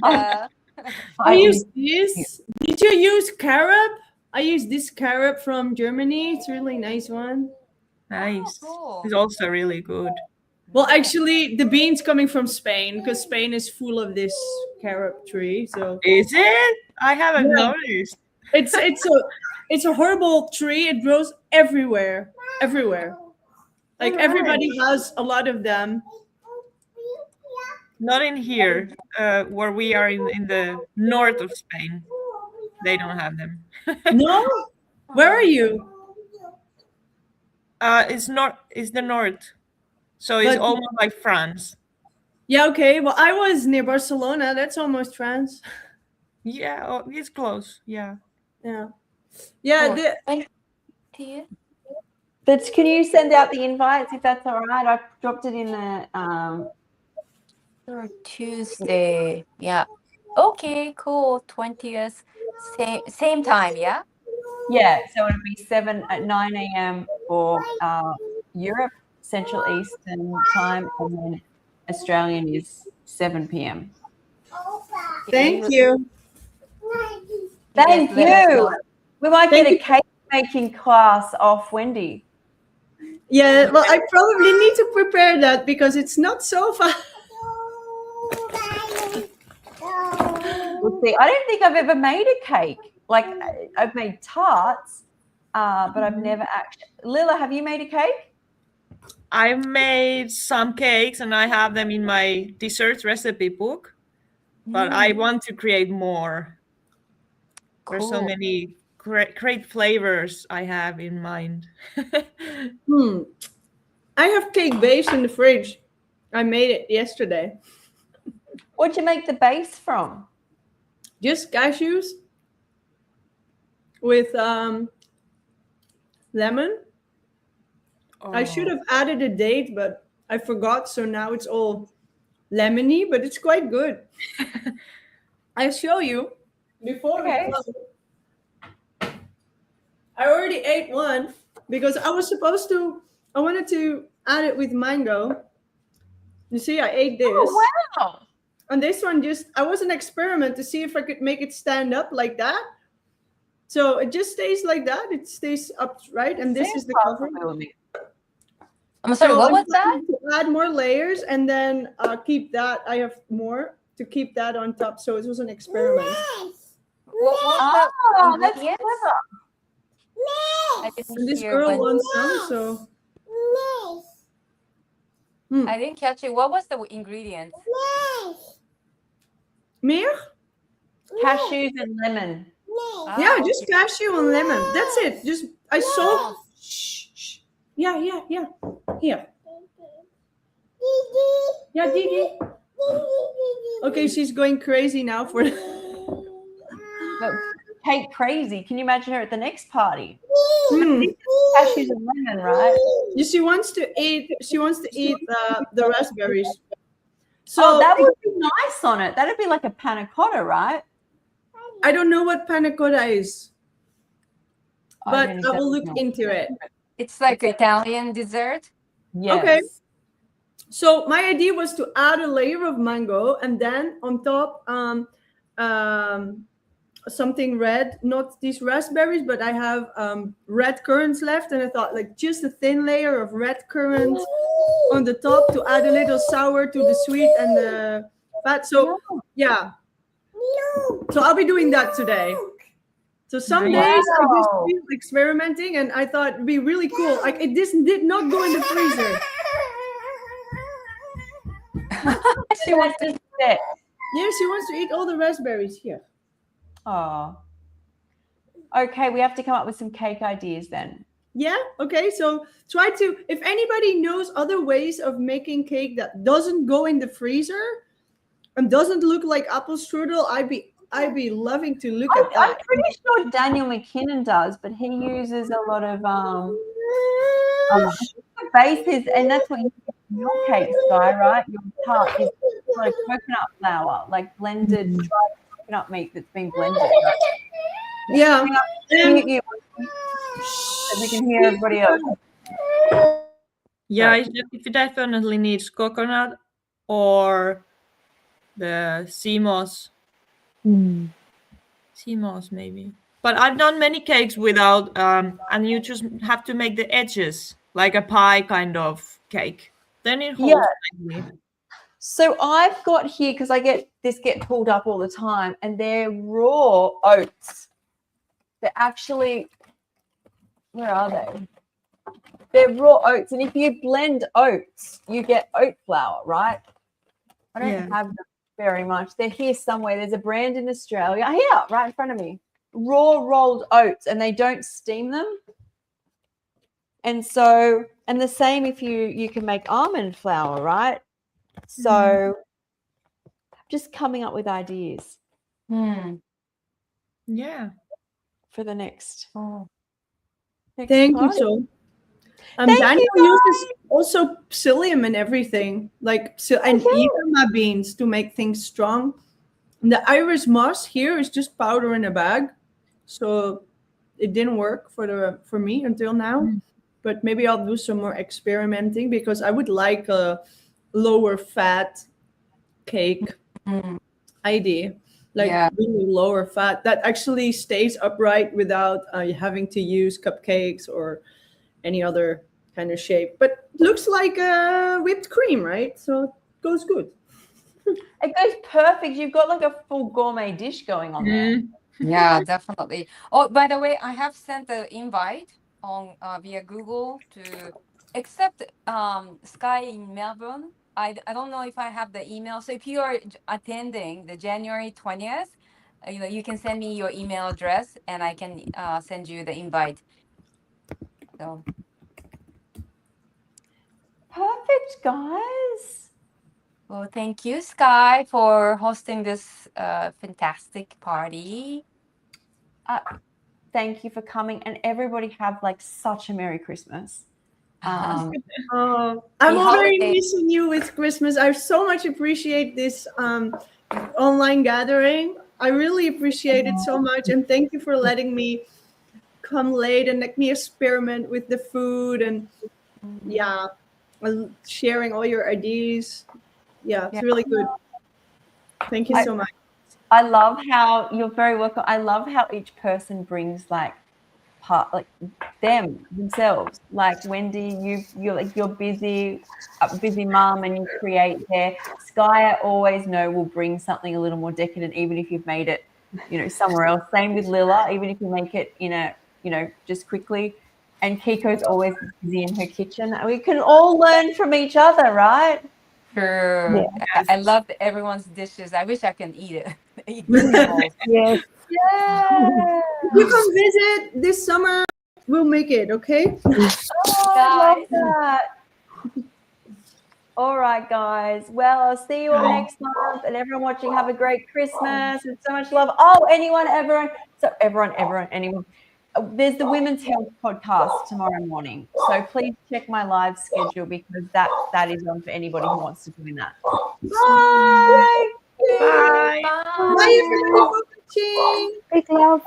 [SPEAKER 6] I use this. Did you use carob? I use this carob from Germany. It's a really nice one.
[SPEAKER 5] Nice.
[SPEAKER 2] cool.
[SPEAKER 5] It's also really good.
[SPEAKER 6] Well, actually, the beans coming from Spain because Spain is full of this carob tree. So
[SPEAKER 5] Is it? I haven't
[SPEAKER 6] Yeah.
[SPEAKER 5] noticed.
[SPEAKER 6] it's a horrible tree. It grows everywhere. Like
[SPEAKER 1] Alright.
[SPEAKER 6] everybody has a lot of them.
[SPEAKER 5] Not in here, where we are in the north of Spain. They don't have them.
[SPEAKER 6] No? Where are you?
[SPEAKER 5] It's the north. So it's
[SPEAKER 6] But-
[SPEAKER 5] almost like France.
[SPEAKER 6] Yeah, okay. Well, I was near Barcelona. That's almost France.
[SPEAKER 5] Yeah, it's close. Yeah.
[SPEAKER 6] Yeah. Yeah,
[SPEAKER 2] Cool.
[SPEAKER 1] Can you send out the invites if that's all right? I dropped it in the
[SPEAKER 2] Or Tuesday. Yeah. Okay, cool. 20th. Same time, yeah?
[SPEAKER 1] yeah, so it'll be 9 a.m. for Europe, Central Eastern time, and then Australian is 7 p.m.
[SPEAKER 6] Thank you.
[SPEAKER 1] Thank
[SPEAKER 2] Yes, let us
[SPEAKER 1] you.
[SPEAKER 2] know.
[SPEAKER 1] We might
[SPEAKER 6] Thank
[SPEAKER 1] get a
[SPEAKER 6] you.
[SPEAKER 1] cake making class off Wendy.
[SPEAKER 6] Yeah, well, I probably need to prepare that because it's not so fun.
[SPEAKER 1] We'll see. I don't think I've ever made a cake. Like I've made tarts, but I've never actually. Lilla, have you made a cake?
[SPEAKER 5] I've made some cakes and I have them in my dessert recipe book, but I want to create more. There's so
[SPEAKER 2] Cool.
[SPEAKER 5] many great flavors I have in mind.
[SPEAKER 6] I have cake base in the fridge. I made it yesterday.
[SPEAKER 1] What'd you make the base from?
[SPEAKER 6] Just cashews with lemon. I should have added a date, but I forgot. So now it's all lemony, but it's quite good. I'll show you before we
[SPEAKER 1] Okay.
[SPEAKER 6] close. I already ate one because I wanted to add it with mango. You see, I ate this.
[SPEAKER 1] Oh, wow.
[SPEAKER 6] And this one I was an experiment to see if I could make it stand up like that. So it just stays like that. It stays upright. And this is the cover.
[SPEAKER 2] I'm sorry,
[SPEAKER 6] So
[SPEAKER 2] what
[SPEAKER 6] I'm
[SPEAKER 2] was that?
[SPEAKER 6] planning to add more layers and then keep that. I have more to keep that on top. So it was an experiment.
[SPEAKER 2] What
[SPEAKER 1] Oh, that's
[SPEAKER 2] ingredients?
[SPEAKER 1] clever.
[SPEAKER 2] I didn't
[SPEAKER 6] And this
[SPEAKER 2] hear
[SPEAKER 6] girl
[SPEAKER 2] when-
[SPEAKER 6] wants some, so
[SPEAKER 2] I didn't catch it. What was the ingredients?
[SPEAKER 6] Meer?
[SPEAKER 1] Cashews and lemon.
[SPEAKER 6] Yeah,
[SPEAKER 2] Ah,
[SPEAKER 6] just
[SPEAKER 2] okay.
[SPEAKER 6] cashew and lemon. That's it. Just I saw. Shh. Yeah. Here. Yeah, Didi. Okay, she's going crazy now for.
[SPEAKER 1] But cake crazy. Can you imagine her at the next party?
[SPEAKER 6] Mm.
[SPEAKER 1] Cashews and lemon, right?
[SPEAKER 6] She wants to eat. She wants to eat the raspberries. So
[SPEAKER 1] Oh, that would be nice on it. That'd be like a panna cotta, right?
[SPEAKER 6] I don't know what panna cotta is, but
[SPEAKER 1] don't
[SPEAKER 6] I will look
[SPEAKER 1] know.
[SPEAKER 6] into it.
[SPEAKER 2] It's like Italian dessert.
[SPEAKER 1] Yes.
[SPEAKER 6] Okay. So my idea was to add a layer of mango and then on top something red, not these raspberries, but I have red currants left, and I thought like just a thin layer of red currant on the top to add a little sour to the sweet and the fat. So yeah. So I'll be doing that today. So some days I just feel experimenting, and I thought it'd be really cool. Like this did not go in the freezer.
[SPEAKER 1] She wants to sit.
[SPEAKER 6] Yeah, she wants to eat all the raspberries here.
[SPEAKER 1] Oh. Okay, we have to come up with some cake ideas then.
[SPEAKER 6] Yeah, okay. So try to, if anybody knows other ways of making cake that doesn't go in the freezer and doesn't look like apple strudel, I'd be loving to look at
[SPEAKER 1] I'm
[SPEAKER 6] that.
[SPEAKER 1] pretty sure Daniel McKinnon does, but he uses a lot of bases, and that's what you get in your cake, Sky, right? Your tart is like coconut flour, like blended dried coconut meat that's been blended. Right?
[SPEAKER 6] Yeah.
[SPEAKER 1] Mute you, so we can hear everybody else.
[SPEAKER 5] Yeah, it definitely needs coconut or the sea moss. Sea moss maybe. But I've done many cakes without, and you just have to make the edges like a pie kind of cake. Then it holds nicely.
[SPEAKER 1] So I've got here, because I get pulled up all the time, and they're raw oats. They're actually, where are they? They're raw oats, and if you blend oats, you get oat flour, right? I don't have them very much. They're here somewhere. There's a brand in Australia. Here, right in front of me. Raw rolled oats, and they don't steam them. And so, and the same if you can make almond flour, right? So just coming up with ideas
[SPEAKER 5] Yeah.
[SPEAKER 1] for the next
[SPEAKER 6] Thank you,
[SPEAKER 1] party.
[SPEAKER 6] so.
[SPEAKER 1] Thank
[SPEAKER 6] Daniel
[SPEAKER 1] you,
[SPEAKER 6] uses also psyllium and everything, like and yama beans to make things strong. And the Irish moss here is just powder in a bag, so it didn't work for me until now. But maybe I'll do some more experimenting, because I would like lower fat cake
[SPEAKER 2] Mm.
[SPEAKER 6] idea, like
[SPEAKER 2] Yeah.
[SPEAKER 6] really lower fat that actually stays upright without having to use cupcakes or any other kind of shape, but looks like whipped cream, right? So it goes good.
[SPEAKER 1] It goes perfect. You've got like a full gourmet dish going on there.
[SPEAKER 6] Mm.
[SPEAKER 2] Yeah, definitely. Oh, by the way, I have sent the invite on via Google to except Sky in Melbourne. I don't know if I have the email. So if you are attending the January 20th, you can send me your email address and I can send you the invite. So
[SPEAKER 1] Perfect, guys.
[SPEAKER 2] well, thank you, Sky, for hosting this fantastic party.
[SPEAKER 1] Thank you for coming, and everybody have like such a Merry Christmas.
[SPEAKER 6] I'm
[SPEAKER 2] The
[SPEAKER 6] very
[SPEAKER 2] holiday-
[SPEAKER 6] missing you with Christmas. I so much appreciate this online gathering. I really appreciate it so much, and thank you for letting me come late and let me experiment with the food and and sharing all your ideas. Yeah, it's
[SPEAKER 2] Yeah.
[SPEAKER 6] really good. Thank you so much.
[SPEAKER 1] I love how you're very welcome. I love how each person brings like themselves. Like Wendy, you're busy, a busy mom, and you create there. Sky, I always know will bring something a little more decadent, even if you've made it, somewhere else. Same with Lilla, even if you make it in a, just quickly. And Kiko's always busy in her kitchen. We can all learn from each other, right?
[SPEAKER 2] True. I love everyone's dishes. I wish I can eat it. Eat
[SPEAKER 6] If
[SPEAKER 2] all.
[SPEAKER 4] Yes.
[SPEAKER 1] Yeah.
[SPEAKER 6] you come visit this summer, we'll make it, okay?
[SPEAKER 1] Oh, I love that. All right, guys. Well, I'll see you all next month. And everyone watching, have a great Christmas and so much love. Oh, anyone. There's the Women's Health podcast tomorrow morning. So please check my live schedule because that is on for anybody who wants to join that. Bye.
[SPEAKER 5] Bye.
[SPEAKER 6] Bye, everyone.
[SPEAKER 4] Big love.